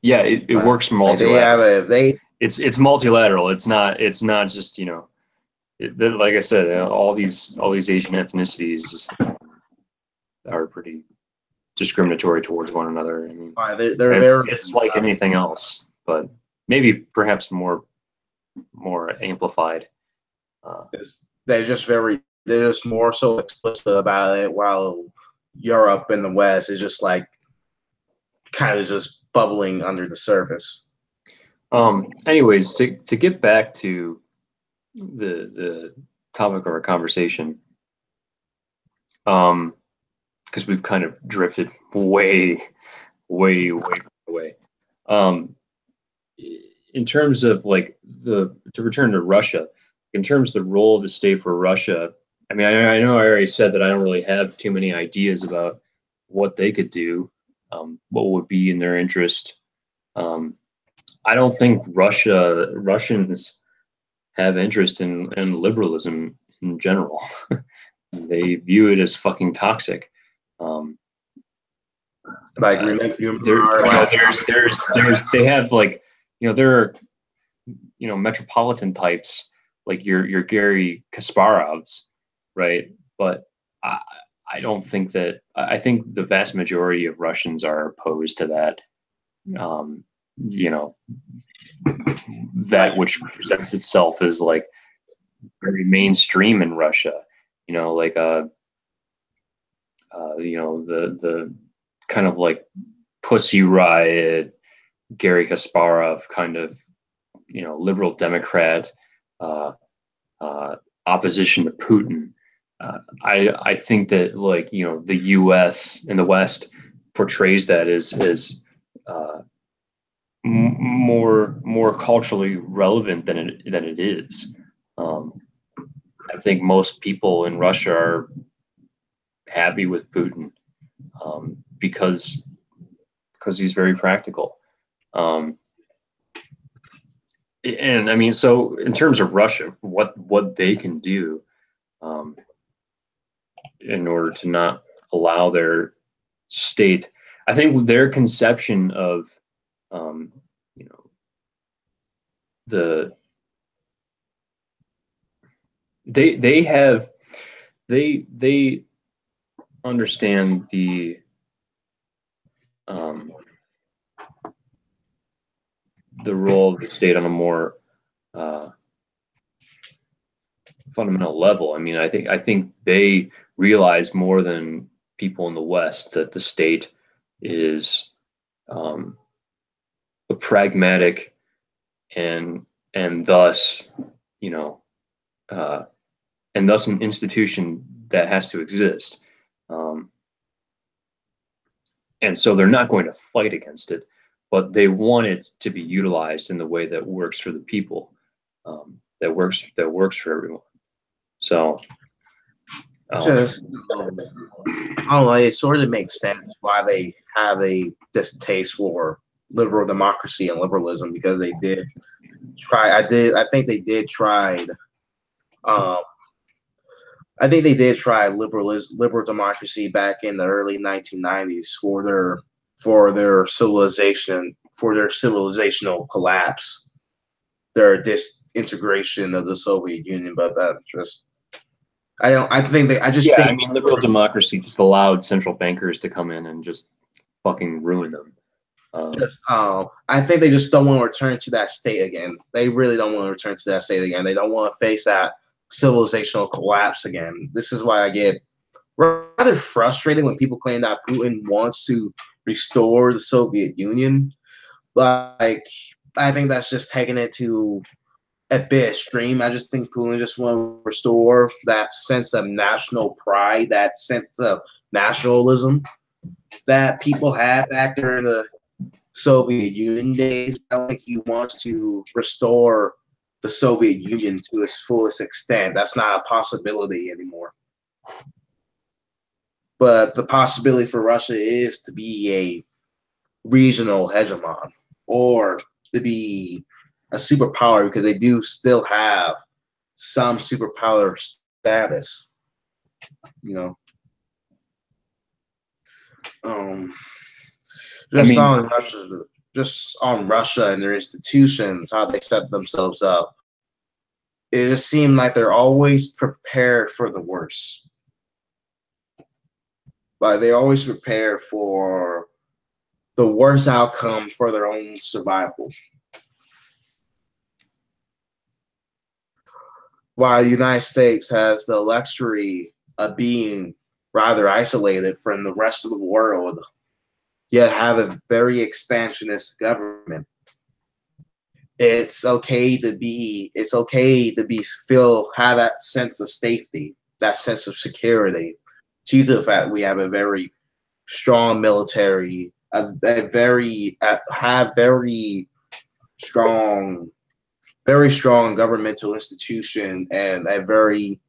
Yeah, it works multilateral. It's multilateral. It's not just like I said, all these Asian ethnicities are pretty discriminatory towards one another. I mean, it's like anything else, but maybe perhaps more amplified. They're just more so explicit about it, while Europe and the West is just like kind of just bubbling under the surface. Anyways, to get back to the topic of our conversation, because we've kind of drifted way away. In terms of like to return to Russia, in terms of the role of the state for Russia, I mean, I know I already said that I don't really have too many ideas about what they could do, what would be in their interest. I don't think Russians have interest in liberalism in general. They view it as fucking toxic. Like remember they have like, there are, metropolitan types like your Gary Kasparovs, right? But I don't think that, I think the vast majority of Russians are opposed to that. That which presents itself as like very mainstream in Russia, like the kind of like Pussy Riot, Gary Kasparov kind of, liberal Democrat, opposition to Putin. I think that like, the U.S. and the West portrays that as more culturally relevant than it is. I think most people in Russia are happy with Putin because he's very practical. And I mean, so in terms of Russia, what they can do in order to not allow their state, I think their conception of they understand the role of the state on a more fundamental level. I mean, I think they realize more than people in the West that the state is a pragmatic and thus and thus an institution that has to exist. And so they're not going to fight against it, but they want it to be utilized in the way that works for the people, that works for everyone. So just I don't know, it sort of makes sense why they have a distaste for liberal democracy and liberalism, because they did try. I think they did try. I think they did try liberal democracy back in the early 1990s for their civilizational collapse, their disintegration of the Soviet Union. But that just I mean, liberal democracy just allowed central bankers to come in and just fucking ruin them. I think they just don't want to return to that state again. They really don't want to return to that state again. They don't want to face that civilizational collapse again. This is why I get rather frustrated when people claim that Putin wants to restore the Soviet Union. Like, I think that's just taking it to a bit extreme. I just think Putin just wants to restore that sense of national pride, that sense of nationalism that people had back during the Soviet Union days. I don't think he wants to restore the Soviet Union to its fullest extent. That's not a possibility anymore. But the possibility for Russia is to be a regional hegemon or to be a superpower, because they do still have some superpower status, just on Russia and their institutions, how they set themselves up. It just seemed like they're always prepared for the worst. Like, they always prepare for the worst outcome for their own survival. While the United States has the luxury of being rather isolated from the rest of the world, yet have a very expansionist government. It's okay to be feel have that sense of safety, that sense of security, due to the fact we have a very strong military, a very have strong very strong governmental institution, and a very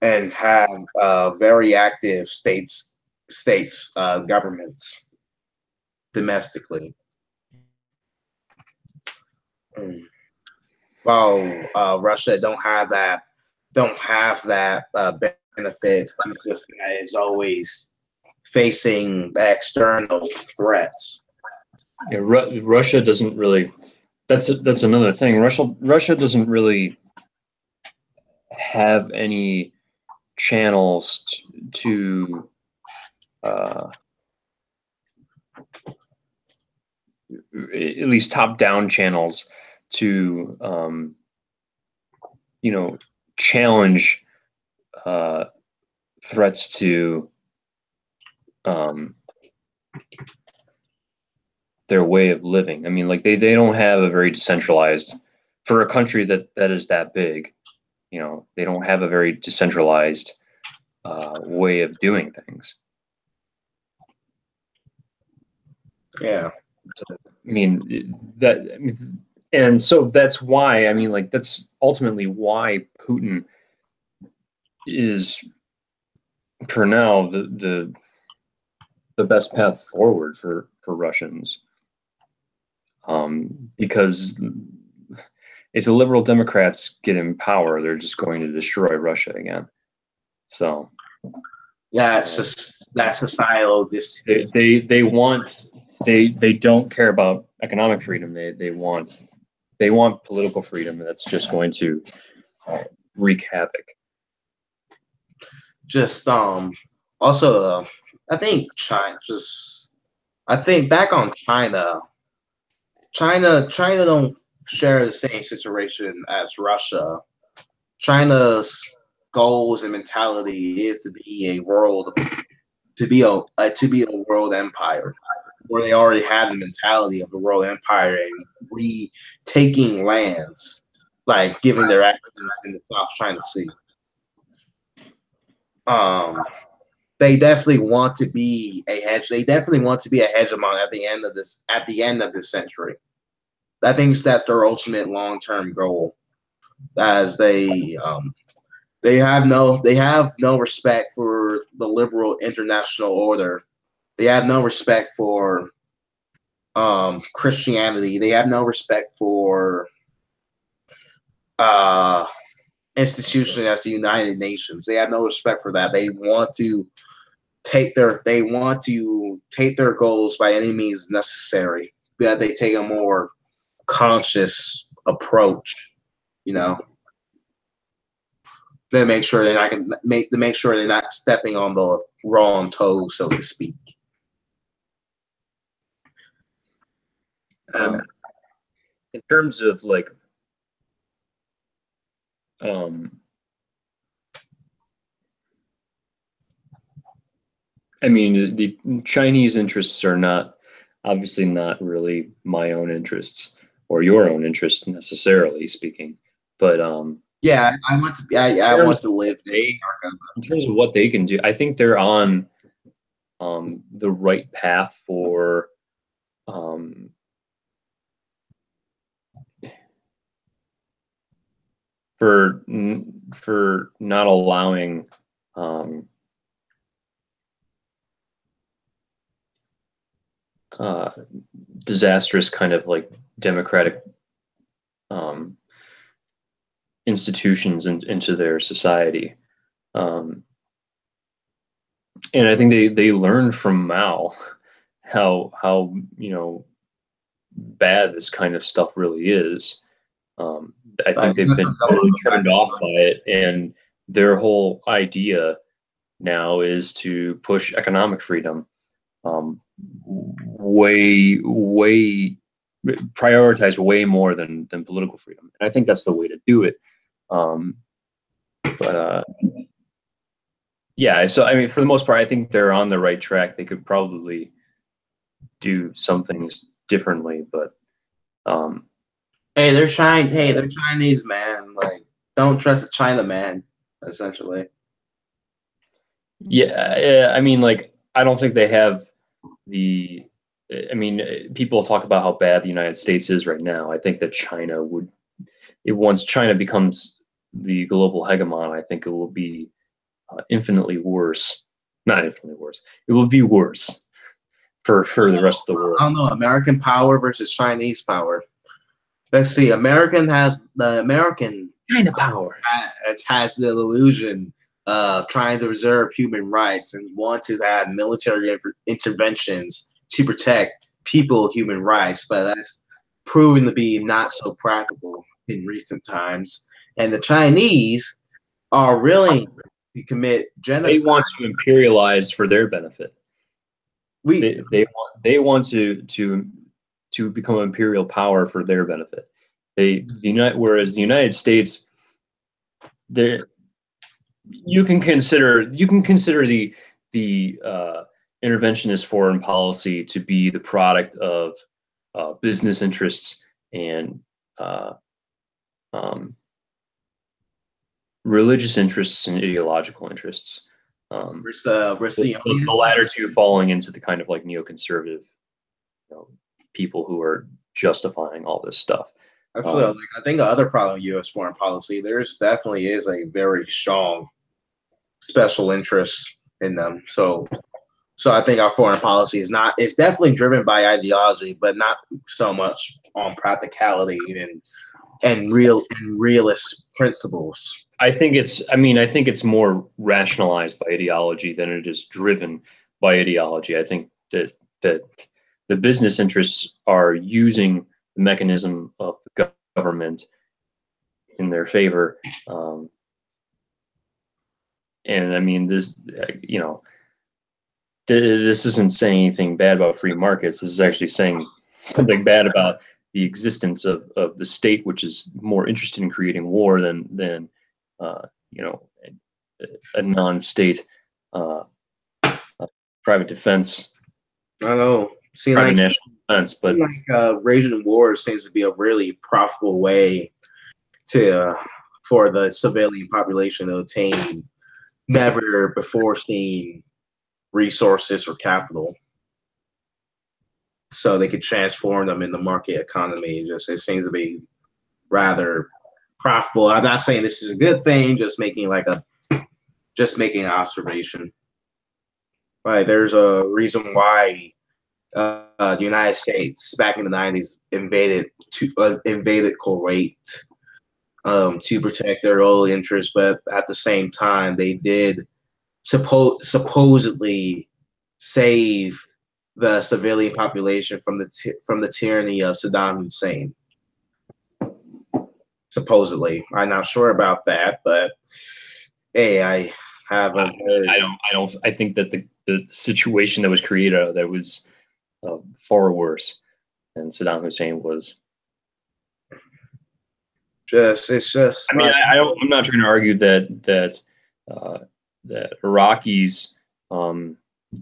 and have very active states governments domestically. Mm. While Russia don't have that benefit due to the fact it's always facing external threats. Yeah, Russia doesn't really. That's another thing. Russia doesn't really have any channels to at least top-down channels to challenge threats to their way of living. I mean, like they don't have a very decentralized, for a country that is that big, they don't have a very decentralized way of doing things. Yeah. So, I mean, and so that's why, I mean, like that's ultimately why Putin is, for now, the best path forward for Russians. Because if the liberal Democrats get in power, they're just going to destroy Russia again. So yeah, it's just that societal. They don't care about economic freedom. They want political freedom. That's just going to wreak havoc. Just also I think back on China don't share the same situation as Russia. China's goals and mentality is to be a world empire, where they already had the mentality of the world empire and retaking lands, like giving their actions in the South China Sea. They definitely want to be a hedge. They definitely want to be a hegemon at the end of this century. I think that's their ultimate long-term goal, as they have no respect for the liberal international order. They have no respect for Christianity. They have no respect for institution as the United Nations. They have no respect for that. They want to take their goals by any means necessary. But they take a more conscious approach, to make sure they're not stepping on the wrong toes, so to speak. In terms of like I mean, the Chinese interests are obviously not really my own interests or your own interests necessarily speaking, but yeah, I want to live in America. In terms of what they can do, I think they're on the right path for not allowing disastrous kind of like democratic institutions into their society. And I think they learned from Mao how bad this kind of stuff really is. I think they've been totally turned off by it, and their whole idea now is to push economic freedom, prioritize way more than political freedom. And I think that's the way to do it. But Yeah, so I mean, for the most part, I think they're on the right track. They could probably do some things differently, but um, Hey, they're Chinese. Hey, they're Chinese, man. Like, don't trust the China man. Essentially, yeah, I mean, like, I don't think they have the. I mean, people talk about how bad the United States is right now. I think that China would, once China becomes the global hegemon, I think it will be infinitely worse. Not infinitely worse. It will be worse for the rest of the world. I don't know. American power versus Chinese power. Let's see. American China power. has the illusion of trying to reserve human rights and want to have military interventions to protect people human rights, but that's proven to be not so practical in recent times. And the Chinese are willing to commit They genocide. want to imperialize for their benefit. We They want to become an imperial power for their benefit. Whereas the United States, there you can consider the interventionist foreign policy to be the product of business interests and uh, um, religious interests and ideological interests. Um, the latter two falling into the kind of like neoconservative, people who are justifying all this stuff. Actually, I think the other problem with U.S. foreign policy, there's definitely is a very strong special interest in them. So I think our foreign policy it's definitely driven by ideology, but not so much on practicality and realist principles. I think it's more rationalized by ideology than it is driven by ideology. I think that the business interests are using the mechanism of the government in their favor. And I mean, this isn't saying anything bad about free markets. This is actually saying something bad about the existence of the state, which is more interested in creating war than uh, you know a non-state private defense, I know. private national defense. But Raging war seems to be a really profitable way to for the civilian population to obtain never before seen resources or capital, so they could transform them in the market economy. It seems to be rather profitable. I'm not saying this is a good thing. Just making an observation. Right, there's a reason why the United States back in the '90s invaded Kuwait to protect their oil interests, but at the same time they did supposedly save the civilian population from the tyranny of Saddam Hussein. Supposedly, I'm not sure about that, but hey, I haven't heard. I don't. I think that the situation that was created that was far worse than Saddam Hussein was. It's just. I mean, I'm not trying to argue that Iraqis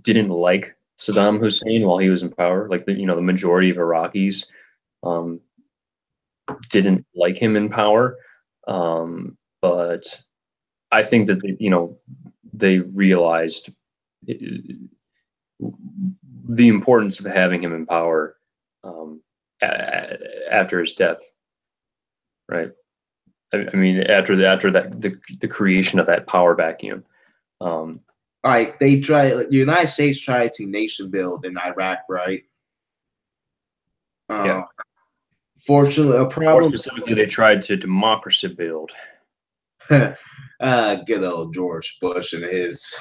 didn't like Saddam Hussein while he was in power. Like the majority of Iraqis um, didn't like him in power, but I think that they realized the importance of having him in power after his death, right? I mean, after the creation of that power vacuum. Like the United States tried to nation build in Iraq, right? Yeah. Fortunately, a problem. More specifically, they tried to democracy build. Good old George Bush and his.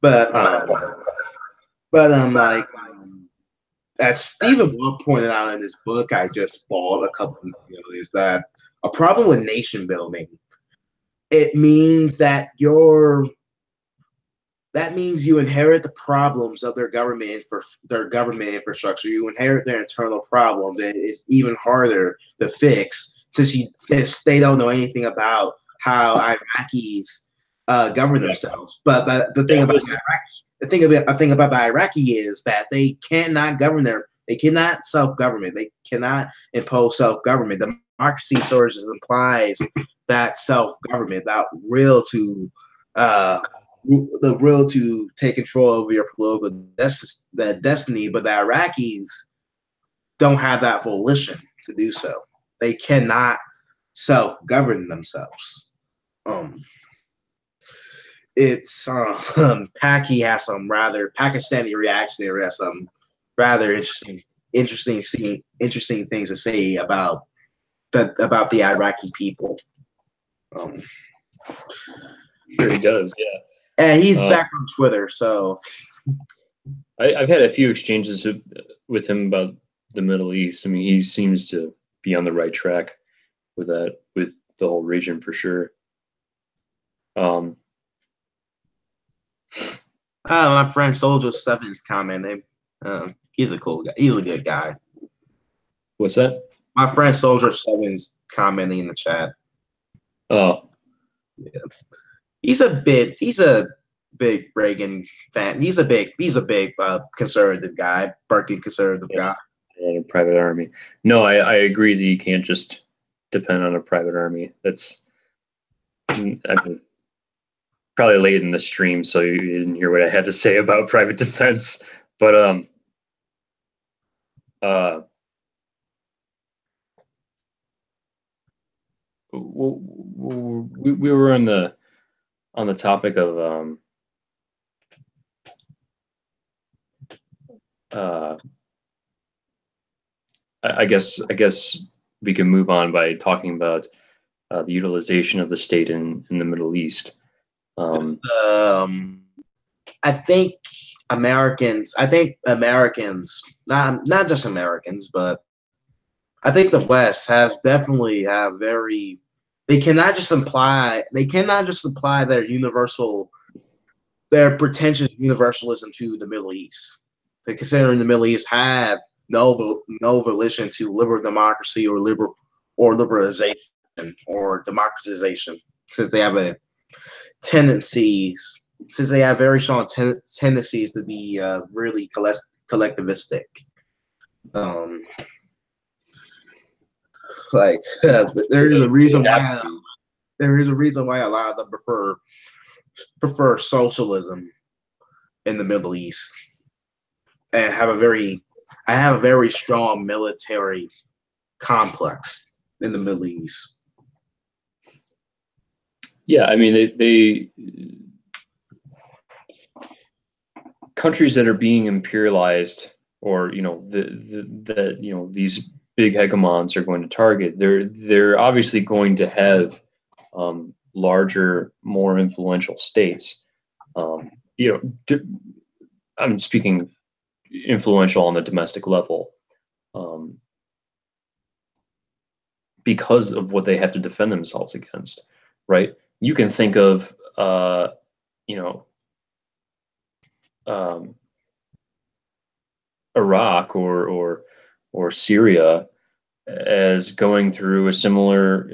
Like as Stephen Walt pointed out in this book I just bought a couple weeks ago, is that a problem with nation building. It means that you inherit the problems of their government infrastructure. You inherit their internal problems, and it's even harder to fix since they don't know anything about how Iraqis govern themselves. But the thing Yeah, about the Iraqi, the thing about the Iraqi is that they cannot they cannot self-government. They cannot impose self-government. Democracy sort of implies that self-government, that will to the will to take control over your political destiny. But the Iraqis don't have that volition to do so. They cannot self-govern themselves. It's Pakistani reactionary has some rather interesting things to say about the Iraqi people. Sure, he does. Yeah, and he's back on Twitter, so I've had a few exchanges with him about the Middle East. I mean, he seems to be on the right track with that, with the whole region for sure. My friend Soldier Seven's commenting. He's a cool guy. He's a good guy. What's that? My friend Soldier Seven's commenting in the chat. Oh, yeah. He's a big Reagan fan. He's a big conservative guy, Berkeley conservative guy. And a private army. No, I agree that you can't just depend on a private army. That's, I mean, probably late in the stream, so you didn't hear what I had to say about private defense. But we were on the topic of I guess we can move on by talking about the utilization of the state in the Middle East. I think Americans, not just Americans, but I think the West they cannot just apply their pretentious universalism to the Middle East. They considering the Middle East have no volition to liberal democracy or liberalization or democratization, since they have very strong tendencies to be really collectivistic. There is a reason why a lot of them prefer socialism in the Middle East, and have a very strong military complex in the Middle East. Yeah, I mean, they countries that are being imperialized, or these big hegemons are going to target. They're obviously going to have larger, more influential states. I'm speaking influential on the domestic level, because of what they have to defend themselves against, right? You can think of, Iraq or Syria as going through similar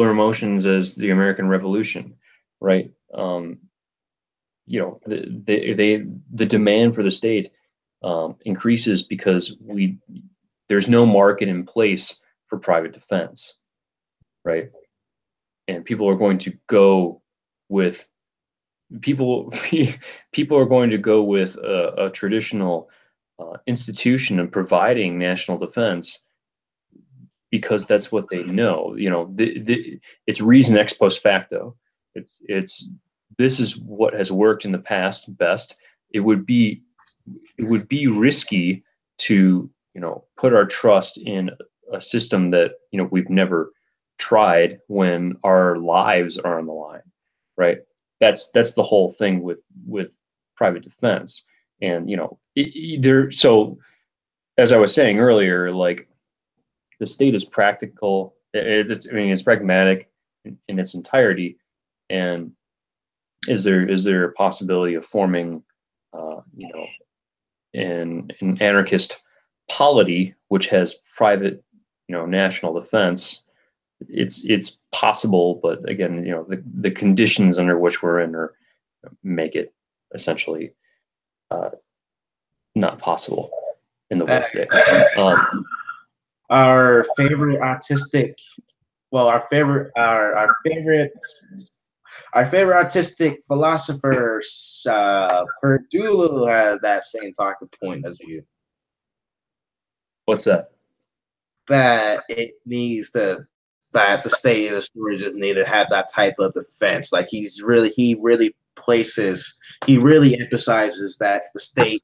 emotions as the American Revolution, right? The demand for the state increases because there's no market in place for private defense, right? And people are going to go with a traditional institution of providing national defense, because that's what they know. It's reason ex post facto. This is what has worked in the past best. It would be risky to put our trust in a system that we've never tried when our lives are on the line, right? That's the whole thing with private defense. And so as I was saying earlier, like, the state is practical. It's pragmatic in its entirety. And is there a possibility of forming an anarchist polity which has private national defense? it's possible, but again, the conditions under which we're in are make it essentially not possible in the world today. Our favorite autistic, well, our favorite autistic philosopher, Perdue, has that same talking point as you. What's that? That it needs to, that the state and the story just need to have that type of defense. Like he really emphasizes that the state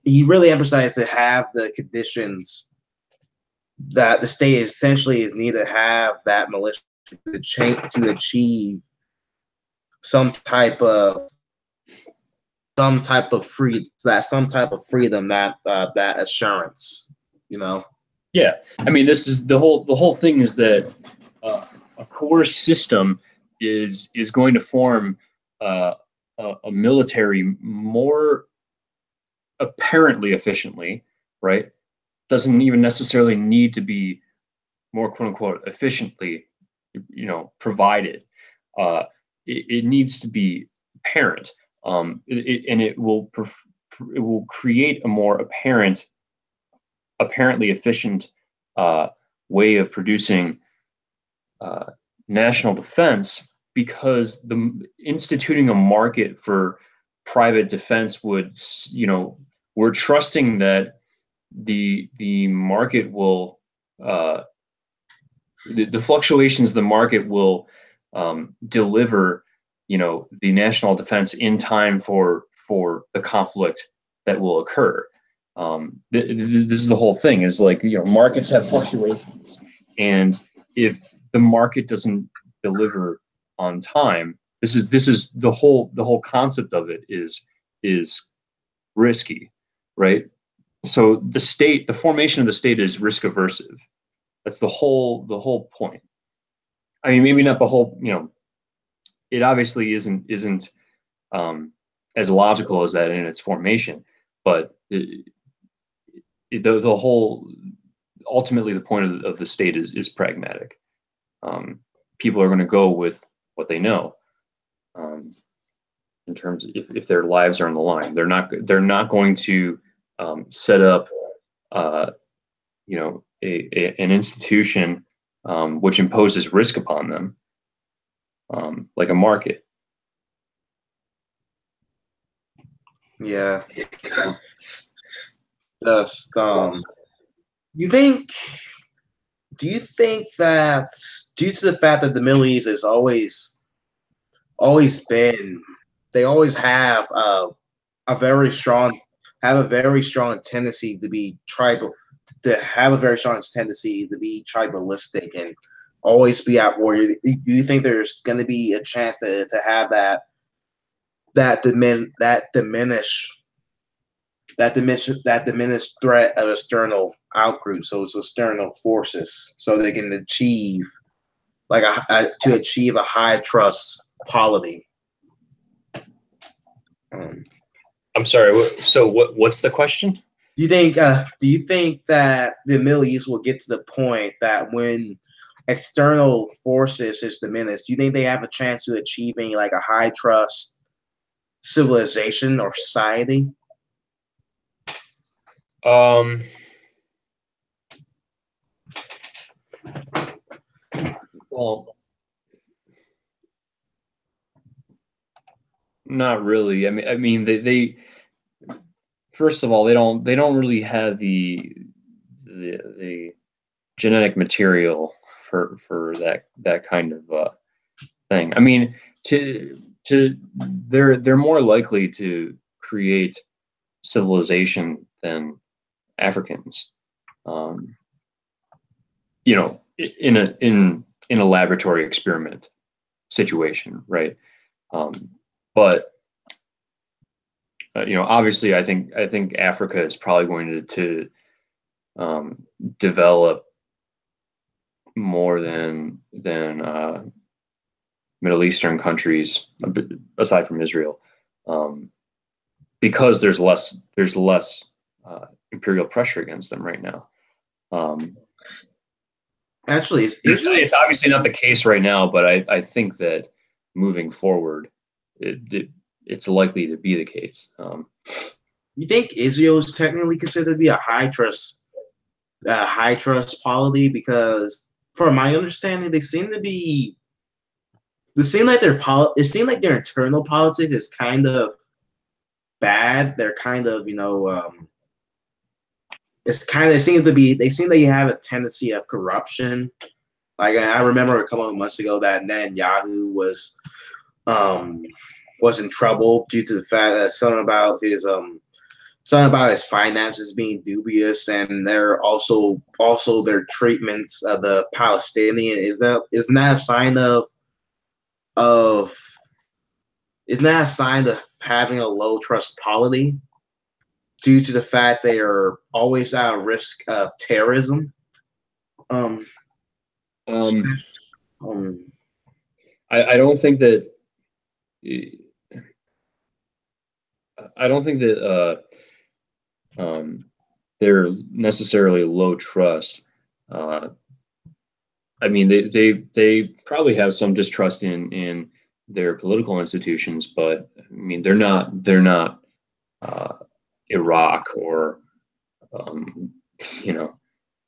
he really emphasizes to have the conditions that the state essentially is needed to have that militia to achieve some type of freedom, that assurance, Yeah, I mean, this is the whole thing is that a coerced system is going to form a military more apparently efficiently, right? Doesn't even necessarily need to be more quote unquote efficiently, provided. It needs to be apparent, and it will create a more apparently efficient way of producing national defense, because instituting a market for private defense would, we're trusting that the market will the fluctuations of the market will deliver the national defense in time for the conflict that will occur. This is the whole thing, is like, markets have fluctuations, and if the market doesn't deliver on time, this is the whole concept of it is risky, right? So the formation of the state is risk aversive. That's the whole point. I mean, maybe not the whole, it obviously isn't as logical as that in its formation, but the whole, ultimately the point of the state is pragmatic. People are going to go with what they know, in terms of if their lives are on the line. They're not going to set up an institution which imposes risk upon them, like a market. Yeah. Just do you think that due to the fact that the Middle East has always been, they always have a very strong tendency to be tribal, tribalistic and always be at war. Do you think there's going to be a chance to have that diminished threat of external outgroups, so it's external forces, so they can achieve to achieve a high trust polity? I'm sorry. So what's the question? Do you think that the Middle East will get to the point that when external forces is diminished, do you think they have a chance to achieving like a high trust civilization or society? Well, not really. I mean, they first of all, they don't really have the genetic material for that kind of thing. I mean, they're more likely to create civilization than Africans. In a laboratory experiment situation, right? But obviously, I think Africa is probably going to develop more than Middle Eastern countries, aside from Israel, because there's less imperial pressure against them right now. Actually, is Israel? It's obviously not the case right now, but I think that moving forward, it's likely to be the case. You think Israel is technically considered to be a high trust polity? Because, from my understanding, they seem to be. It seems like their internal politics is kind of bad. They're kind of, it seems to be. They seem like you have a tendency of corruption. Like I remember a couple of months ago that Netanyahu um was in trouble due to the fact that something about his finances being dubious, and they're also their treatments of the Palestinian. Isn't that a sign of isn't that a sign of having a low trust polity due to the fact they are always at risk of terrorism? Um, um, um I don't think that I don't think that they're necessarily low trust. Uh, I mean, they probably have some distrust in their political institutions, but I mean, they're not uh, Iraq or um, you know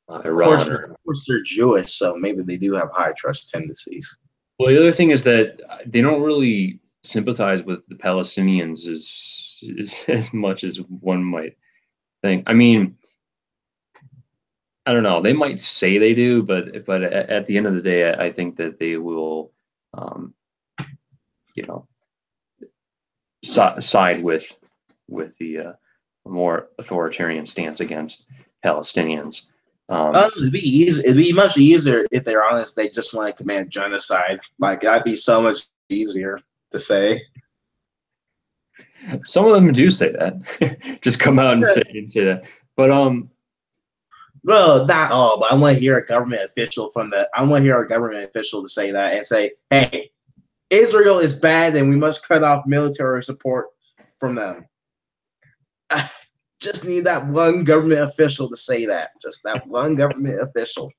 Iran or. of course, they're Jewish, so maybe they do have high trust tendencies. Well, the other thing is that they don't really sympathize with the Palestinians as much as one might think. I mean, I don't know. They might say they do, but at the end of the day, I think that they will, um, you know, side with the more authoritarian stance against Palestinians. It'd be easy. It'd be much easier if they're honest. They just want to command genocide. Like that'd be so much easier to say. Some of them do say that. Just come out and say that. But Well, not all, but I want to hear a government official I want to hear a government official to say that and say, "Hey, Israel is bad, and we must cut off military support from them." I just need that one government official to say that. Just that one government official.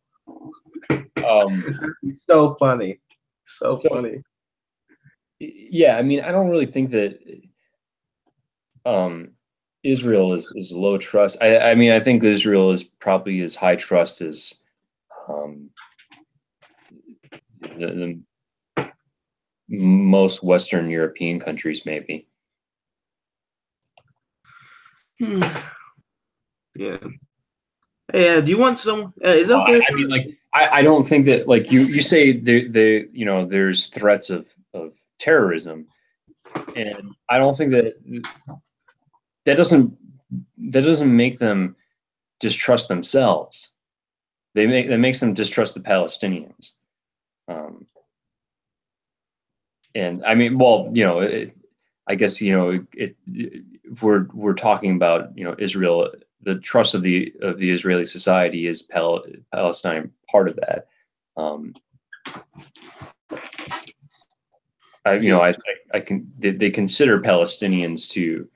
So funny. So funny. Yeah, I mean, I don't really think that Israel is low trust. I mean, I think Israel is probably as high trust as the most Western European countries, maybe. Yeah. Yeah. Do you want some? Is it okay? I mean, like, I don't think that, like, you say there's threats of terrorism, and I don't think that doesn't make them distrust themselves. That makes them distrust the Palestinians. And I mean, well, I guess if we're talking about Israel, the trust of the Israeli society is Palestine part of that. I can they consider Palestinians to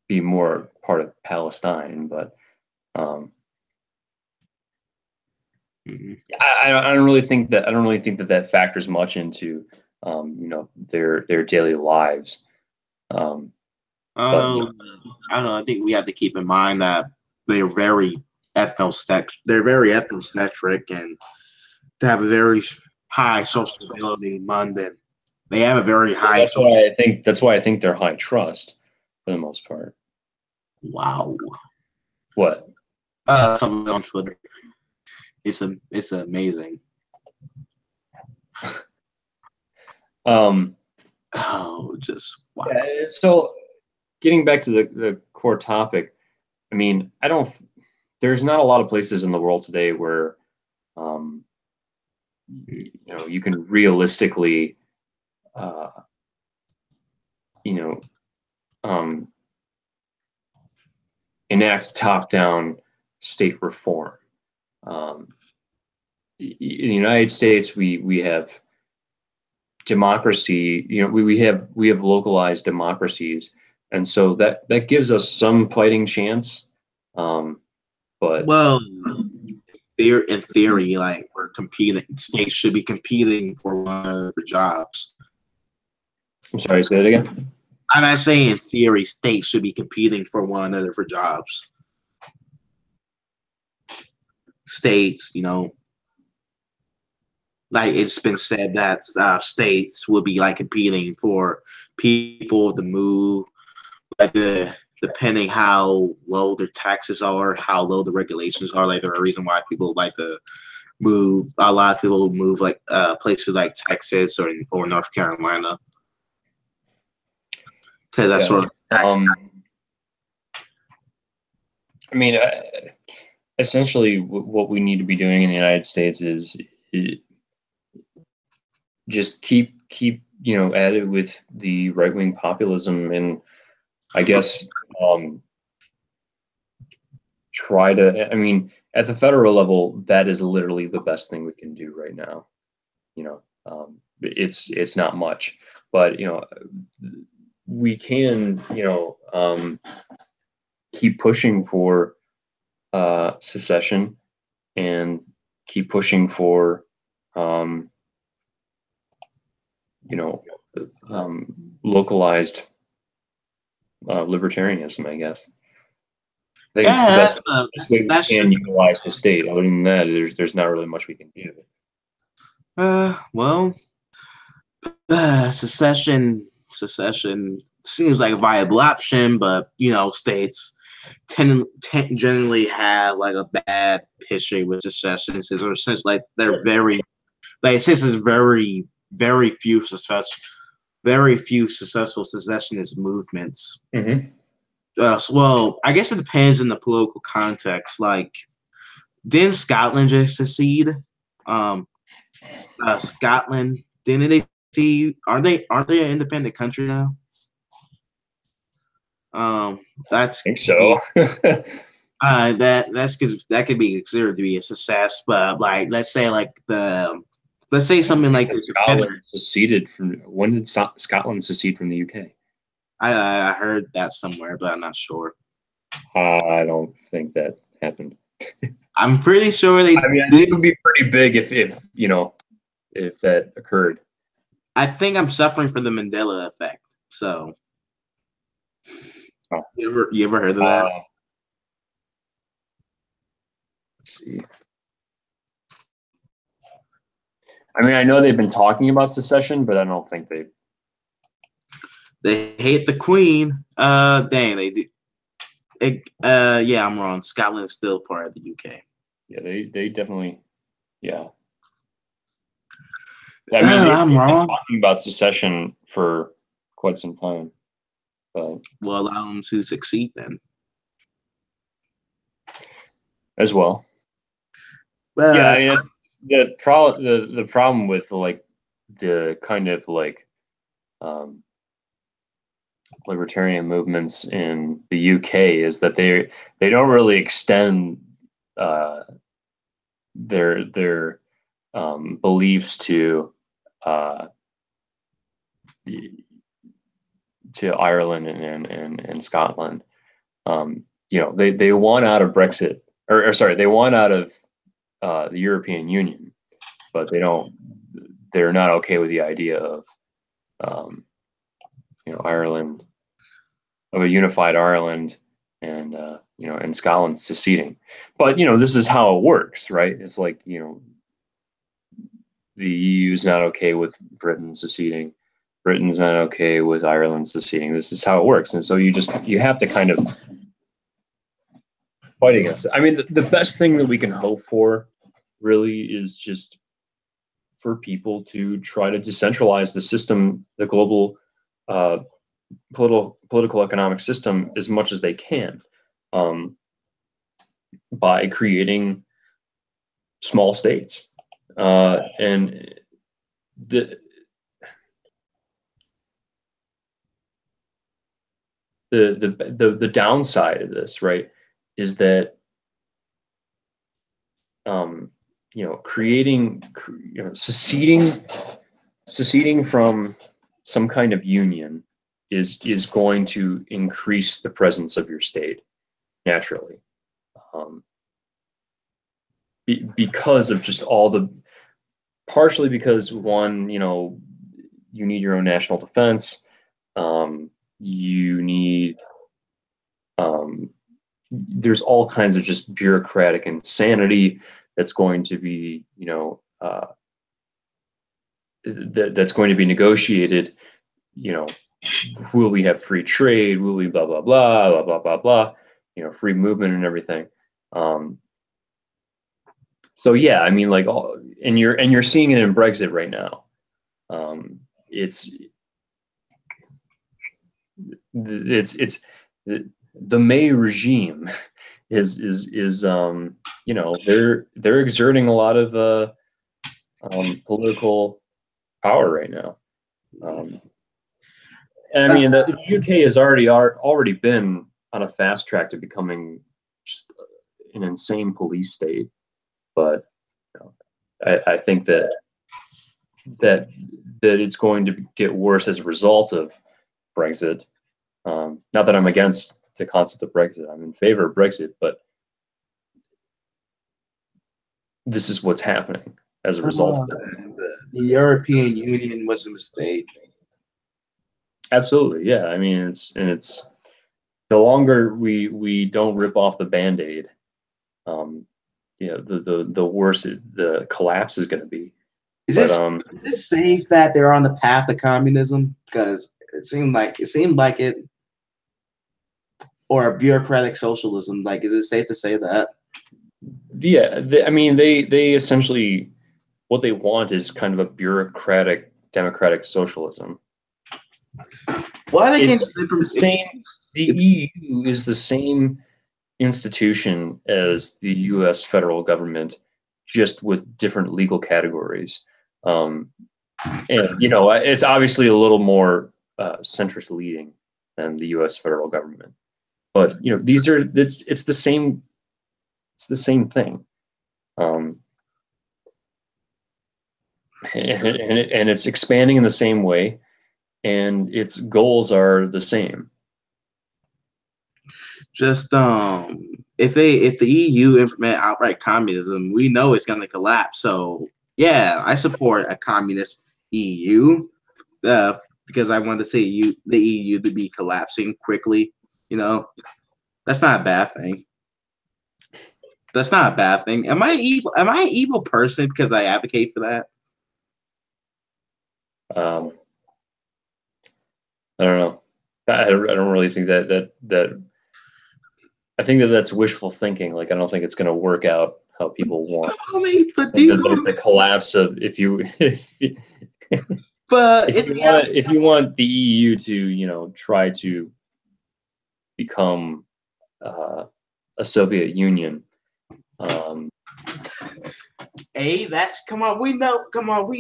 be more part of Palestine, but I don't really think that factors much into their daily lives. I don't know. I think we have to keep in mind that they're very ethnocentric. They're very ethnocentric, and they have a very high social stability in London. They have a very high. That's why I think they're high trust for the most part. Wow. What? Something on Twitter. It's amazing. Just wow. Yeah, so getting back to the core topic, I mean, there's not a lot of places in the world today where you can realistically enact top-down state reform. In the United States, we have democracy. We have localized democracies, and so that gives us some fighting chance. But well, in theory, like we're competing, states should be competing for one another for jobs. I'm sorry, say that again. I'm not saying in theory states should be competing for one another for jobs. States, like it's been said that states will be like competing for people to move, like depending how low their taxes are, how low the regulations are. Like there's a reason why people like to move. A lot of people move like places like Texas or North Carolina because that's sort of tax. I mean, essentially, what we need to be doing in the United States is just keep at it with the right-wing populism, and I guess try to. I mean, at the federal level, that is literally the best thing we can do right now. It's not much, but we can keep pushing for secession and keep pushing for localized libertarianism, I guess. I think it's the best way we can utilize the state. Other than that, there's not really much we can do. Well, secession seems like a viable option, but states generally have like a bad history with secession since like they're very like since there's very few successful secessionist movements. Mm-hmm. Well, I guess it depends in the political context. Like, didn't Scotland just secede? Scotland, didn't they see? Aren't they an independent country now? I think so. That's because that could be considered to be a success. But like, let's say something like Scotland seceded from. When did Scotland secede from the UK? I heard that somewhere, but I'm not sure. I don't think that happened. I'm pretty sure they. I mean, I think it would be pretty big if that occurred. I think I'm suffering from the Mandela effect. So, you ever heard of that? Let's see. I mean, I know they've been talking about secession, but I don't think they hate the Queen. Dang, they do. Yeah, I'm wrong. Scotland is still part of the UK. Yeah, they definitely. Yeah. I mean, I'm wrong. Talking about secession for quite some time. But well, allow them to succeed then. As well. Yeah, I mean, that's the problem with like the kind of like libertarian movements in the UK is that they don't really extend their beliefs to Ireland and Scotland. They want out of Brexit, or sorry, they want out of the European Union, but they're not okay with the idea of Ireland, of a unified Ireland, and and Scotland seceding. But this is how it works, right? It's like the EU is not okay with Britain seceding. Britain's not okay with Ireland seceding. This is how it works, and so you have to kind of fight against it. I mean, the best thing that we can hope for really is just for people to try to decentralize the system, the global political economic system, as much as they can, by creating small states. And the downside of this, right, is that creating, seceding from some kind of union is going to increase the presence of your state naturally, because of just all the, partially because one, you need your own national defense. You need, there's all kinds of just bureaucratic insanity that's going to be, that's going to be negotiated. Will we have free trade? Will we blah blah blah blah blah blah blah? Free movement and everything. So yeah, I mean, like all, and you're seeing it in Brexit right now. It's the May regime is they're exerting a lot of political power right now. And I mean, the UK has already been on a fast track to becoming just an insane police state, but I think that it's going to get worse as a result of Brexit. Not that I'm against the concept of Brexit; I'm in favor of Brexit, but this is what's happening as a result of it. The European Union was a mistake. Absolutely, yeah. I mean, it's the longer we don't rip off the Band-Aid, the worse the collapse is going to be. Is it safe that they're on the path of communism? Because it seemed like it, or bureaucratic socialism. Like, is it safe to say that? Yeah, I mean, they essentially, what they want is kind of a bureaucratic democratic socialism. Well, they it's the same. The EU is the same institution as the U.S. federal government, just with different legal categories. And it's obviously a little more centrist leading than the U.S. federal government, but these are it's the same. It's the same thing, and it's expanding in the same way, and its goals are the same. Just if the EU implement outright communism, we know it's going to collapse. So yeah, I support a communist EU, because I want to see the EU to be collapsing quickly. That's not a bad thing. That's not a bad thing. Am I evil? Am I an evil person because I advocate for that? I don't know. I don't really think that. I think that's wishful thinking. Like, I don't think it's going to work out how people want. The collapse of if you want the EU to try to become a Soviet Union. We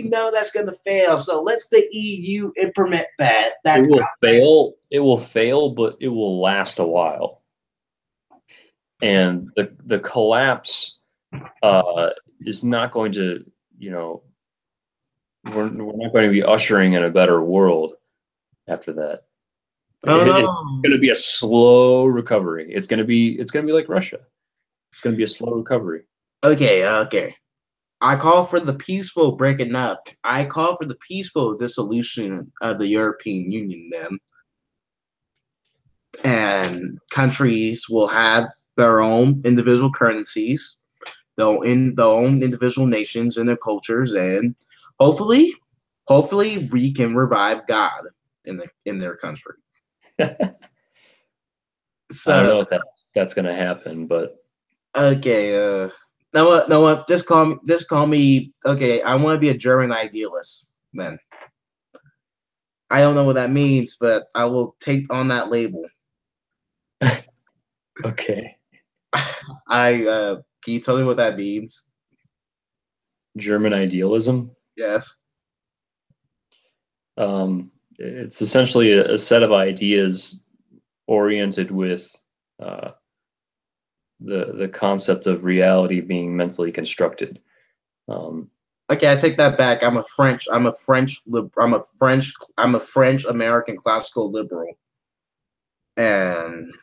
know that's gonna fail. So let's the EU implement that. It will fail. It will fail, but it will last a while. And the collapse is not going to, we're not going to be ushering in a better world after that. It's going to be a slow recovery. It's going to be like Russia. It's going to be a slow recovery. Okay. I call for the peaceful breaking up. I call for the peaceful dissolution of the European Union then. And countries will have their own individual currencies, their own individual nations and their cultures, and hopefully we can revive God in their country. So I don't know if that's gonna happen, but okay. No what? Just call me. Okay, I want to be a German idealist. Then I don't know what that means, but I will take on that label. Okay. Can you tell me what that means? German idealism? Yes. It's essentially a set of ideas oriented with the concept of reality being mentally constructed. Okay, I take that back. I'm a French American classical liberal. And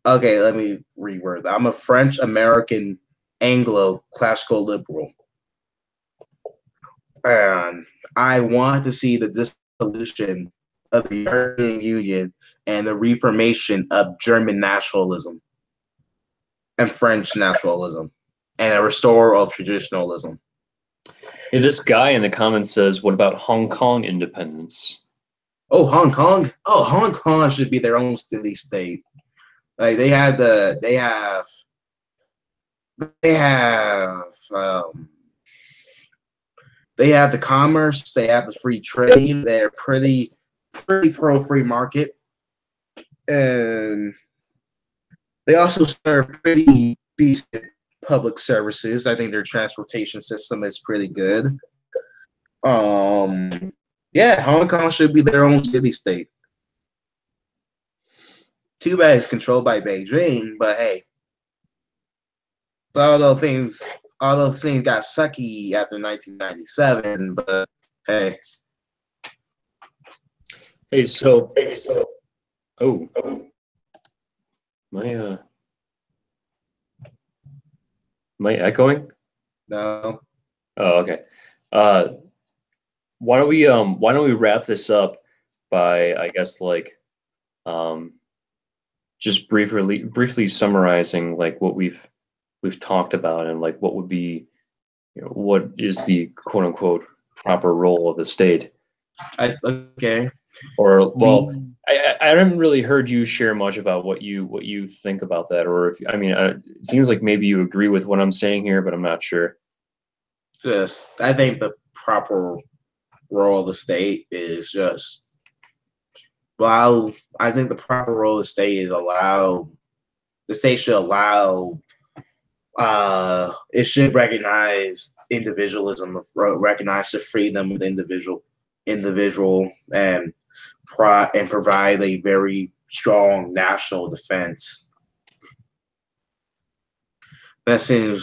okay, let me reword that. I'm a French American Anglo classical liberal. And I want to see the dissolution of the European Union and the reformation of German nationalism and French nationalism and a restoral of traditionalism. Hey, this guy in the comments says, what about Hong Kong independence? Oh, Hong Kong. Oh, Hong Kong should be their own city state. Like they have they have the commerce, they have the free trade, they're pretty pro free market, and they also serve pretty decent public services. I think their transportation system is pretty good. Yeah, Hong Kong should be their own city state. Too bad it's controlled by Beijing, but hey, all those things got sucky after 1997. But hey, oh, my am I echoing? no. Oh, okay. Why don't we wrap this up by, I guess, like just briefly summarizing like what we've talked about and like what would be, what is the quote unquote proper role of the state. Okay. Or well, I haven't really heard you share much about what you think about that, or if I mean, it seems like maybe you agree with what I'm saying here, but I'm not sure. I think the proper role of the state is just, well, I think the proper role of the state is the state should allow, it should recognize individualism, recognize the freedom of the individual and provide a very strong national defense. It seemed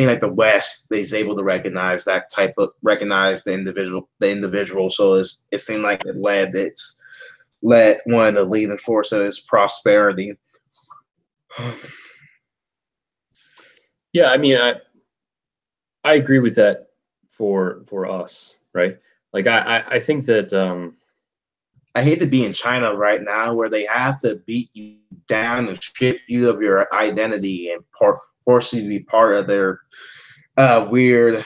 like the West is able to recognize the individual. So it seemed like it led one of the leading force of its prosperity. Yeah, I mean, I agree with that for us, right? Like I think that I hate to be in China right now where they have to beat you down and strip you of your identity and force you to be part of their weird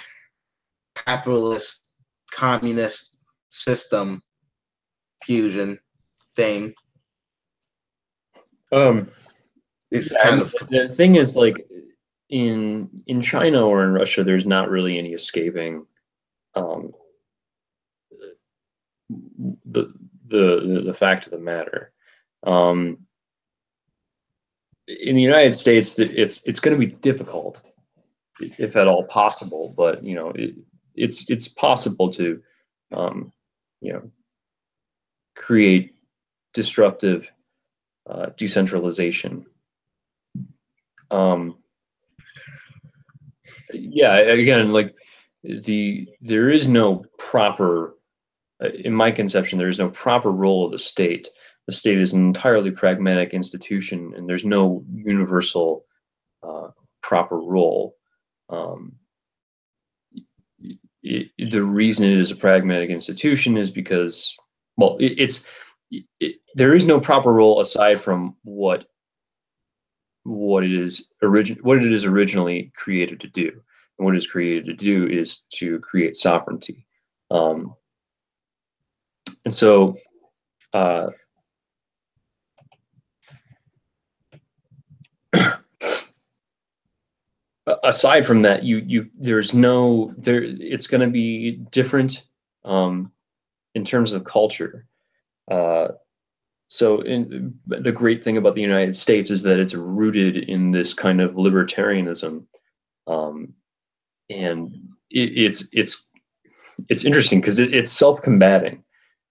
capitalist communist system fusion thing. It's kind of the thing is, like in China or in Russia, there's not really any escaping the fact of the matter. In the United States, it's going to be difficult, if at all possible. But it's possible to create disruptive decentralization. Yeah, again, like there is no proper, in my conception, there is no proper role of the state. The state is an entirely pragmatic institution, and there's no universal proper role. The reason it is a pragmatic institution is because, well, there is no proper role aside from what it is originally created to do. And what it is created to do is to create sovereignty. And so aside from that, it's going to be different in terms of culture. So the great thing about the United States is that it's rooted in this kind of libertarianism, and it's interesting because it's self-combating.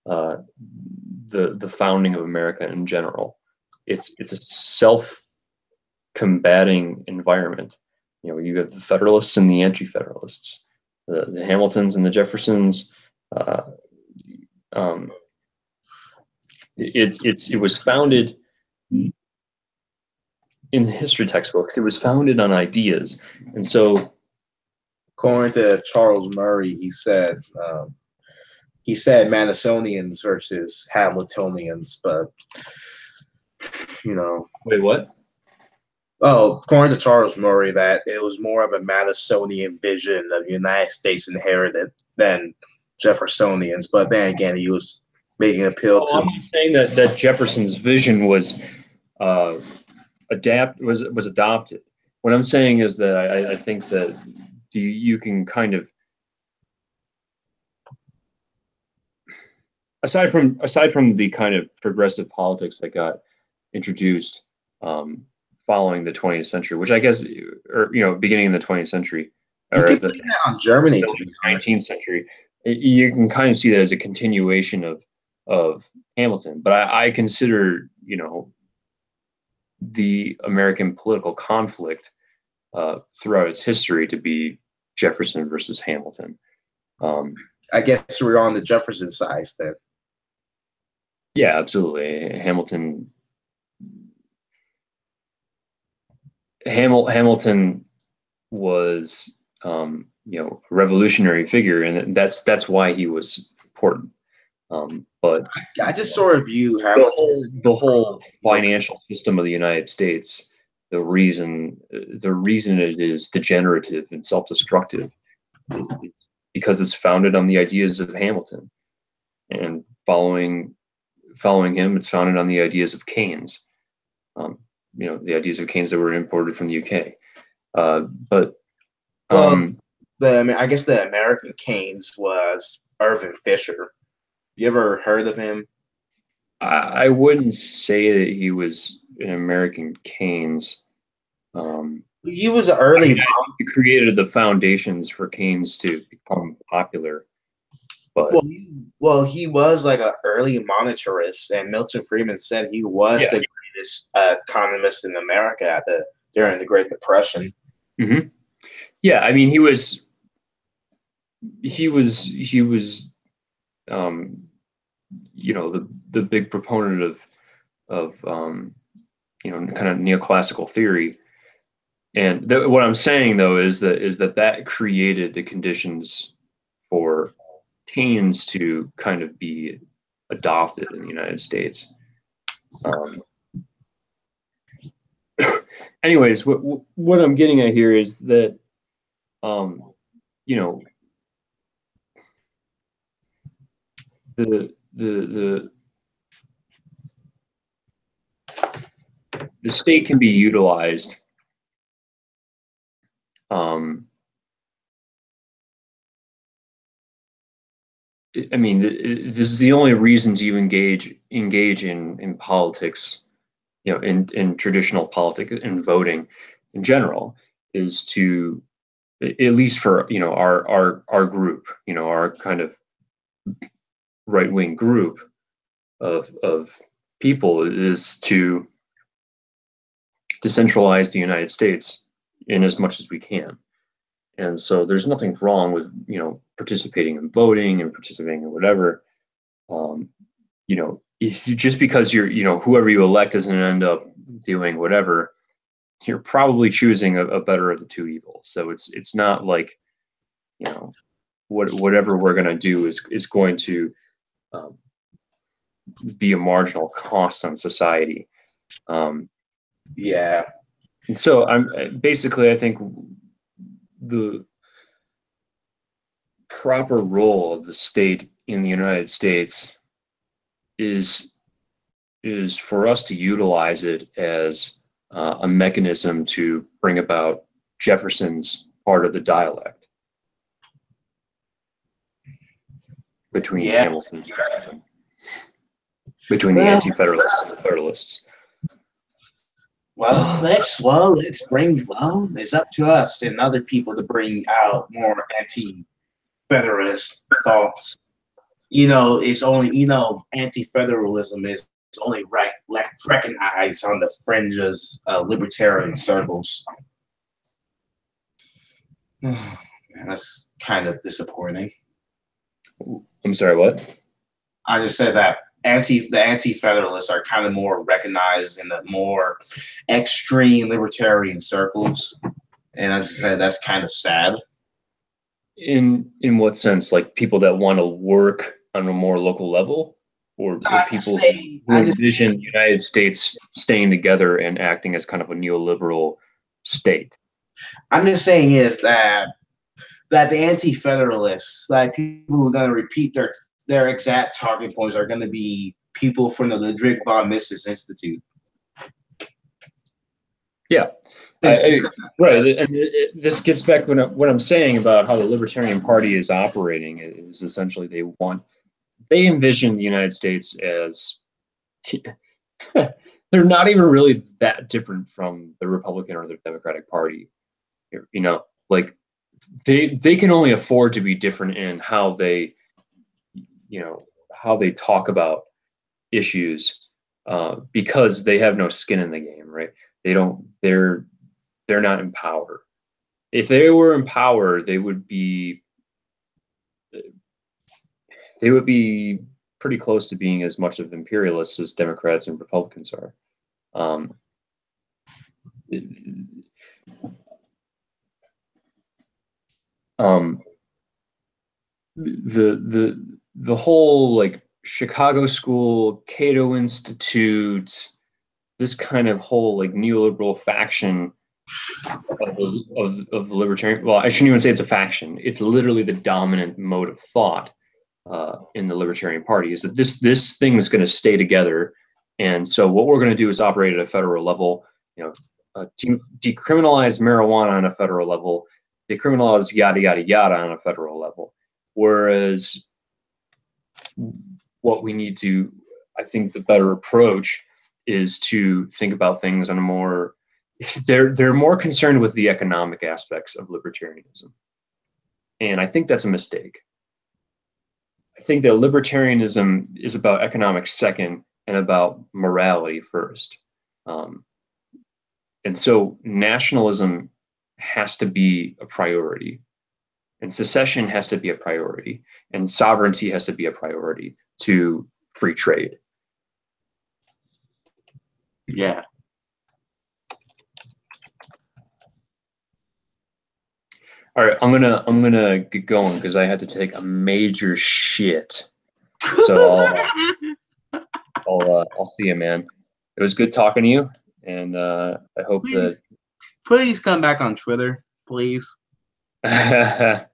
The founding of America in general, it's a self-combating environment. You have the Federalists and the Anti-Federalists, the Hamiltons and the Jeffersons. It was founded in the history textbooks, it was founded on ideas. And so, according to Charles Murray, he said Madisonians versus Hamiltonians, but you know, wait, what? oh, according to Charles Murray, that it was more of a Madisonian vision of the United States inherited than Jeffersonians. But then again, he was making an appeal Oh, to. I'm not saying that Jefferson's vision was uh, was adopted. What I'm saying is that I think that you can kind of, aside from the kind of progressive politics that got introduced following the 20th century, which I guess, or beginning in the 20th century, You or can the blame that on Germany, to be honest. 19th century, you can kind of see that as a continuation of Hamilton. But I consider the American political conflict throughout its history to be Jefferson versus Hamilton. I guess we're on the Jefferson side then. Yeah, absolutely. Hamilton was a revolutionary figure, and that's why he was important. But I just sort of view Hamilton, the whole financial system of the United States, the reason it is degenerative and self-destructive, because it's founded on the ideas of Hamilton, and following him, it's founded on the ideas of Keynes. The ideas of Keynes that were imported from the UK. I guess the American Keynes was Irving Fisher. You ever heard of him? I wouldn't say that he was an American Keynes. He was an early. He created the foundations for Keynes to become popular. But he was like an early monetarist, and Milton Friedman said he was the greatest economist in America during the Great Depression. Mm-hmm. Yeah, I mean, he was the big proponent of kind of neoclassical theory. And what I'm saying though is that created the conditions for Keynes to kind of be adopted in the United States. Anyways, what I'm getting at here is that the state can be utilized I mean, this is the only reasons you engage in politics, in traditional politics and voting in general, is to, at least for our group, our kind of right-wing group of people, is to decentralize the United States in as much as we can. And so there's nothing wrong with, participating in voting and participating in whatever. If just because you're, whoever you elect doesn't end up doing whatever, you're probably choosing a better of the two evils. So it's not like, whatever we're going to do is going to be a marginal cost on society. Yeah. And so I think the proper role of the state in the United States is for us to utilize it as a mechanism to bring about Jefferson's part of the dialect between Hamilton and Jefferson, between the anti-federalists and the federalists. It's up to us and other people to bring out more anti-federalist thoughts. It's only, anti-federalism is only recognized on the fringes of libertarian circles. Man, that's kind of disappointing. I'm sorry, what? I just said that anti-federalists are kind of more recognized in the more extreme libertarian circles, and as I said, that's kind of sad. In what sense? Like people that want to work on a more local level, or people who envision the United States staying together and acting as kind of a neoliberal state? I'm just saying is that the anti-federalists, like people who are going to repeat their exact talking points, are going to be people from the Ludwig von Mises Institute. Yeah. Right, and this gets back to what I'm saying about how the Libertarian Party is operating. Is essentially they envision the United States as they're not even really that different from the Republican or the Democratic Party. You know, like they can only afford to be different in how they, how they talk about issues, because they have no skin in the game, right? They're not in power. If they were in power, they would be pretty close to being as much of imperialists as Democrats and Republicans are. The whole like Chicago School, Cato Institute, this kind of whole like neoliberal faction of the libertarian. Well, I shouldn't even say it's a faction. It's literally the dominant mode of thought in the Libertarian Party, is that this thing is going to stay together. And so what we're going to do is operate at a federal level, decriminalize marijuana on a federal level, decriminalize yada, yada, yada on a federal level. Whereas what we need to, I think the better approach is to think about things on a more, they're more concerned with the economic aspects of libertarianism. And I think that's a mistake. I think that libertarianism is about economics second and about morality first. And so nationalism has to be a priority, and secession has to be a priority, and sovereignty has to be a priority to free trade. Yeah. All right, I'm gonna get going because I had to take a major shit. So I'll see you, man. It was good talking to you, and I hope please come back on Twitter, please. maybe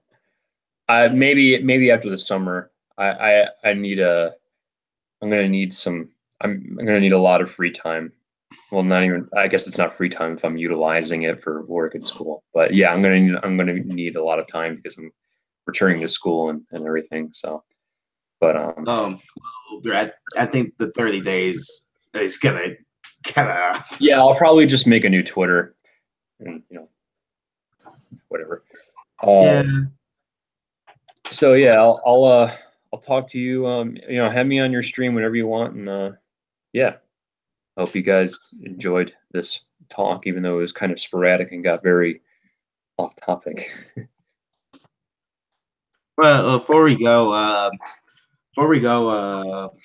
after the summer. I'm gonna need a lot of free time. Well, not even, I guess it's not free time if I'm utilizing it for work at school. But yeah, I'm gonna need a lot of time because I'm returning to school and everything. So, but I think the 30 days is gonna yeah, I'll probably just make a new Twitter and whatever. Yeah. So yeah, I'll talk to you. Have me on your stream whenever you want, and yeah. Hope you guys enjoyed this talk, even though it was kind of sporadic and got very off topic. Well, before we go,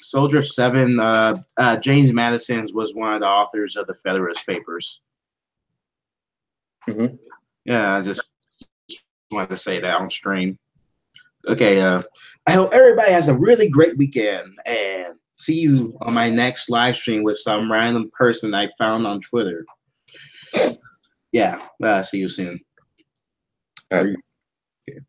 Soldier 7, James Madison was one of the authors of the Federalist Papers. Mm-hmm. Yeah, I just wanted to say that on stream. Okay, I hope everybody has a really great weekend, and see you on my next live stream with some random person I found on Twitter. Yeah, see you soon. All right. Okay.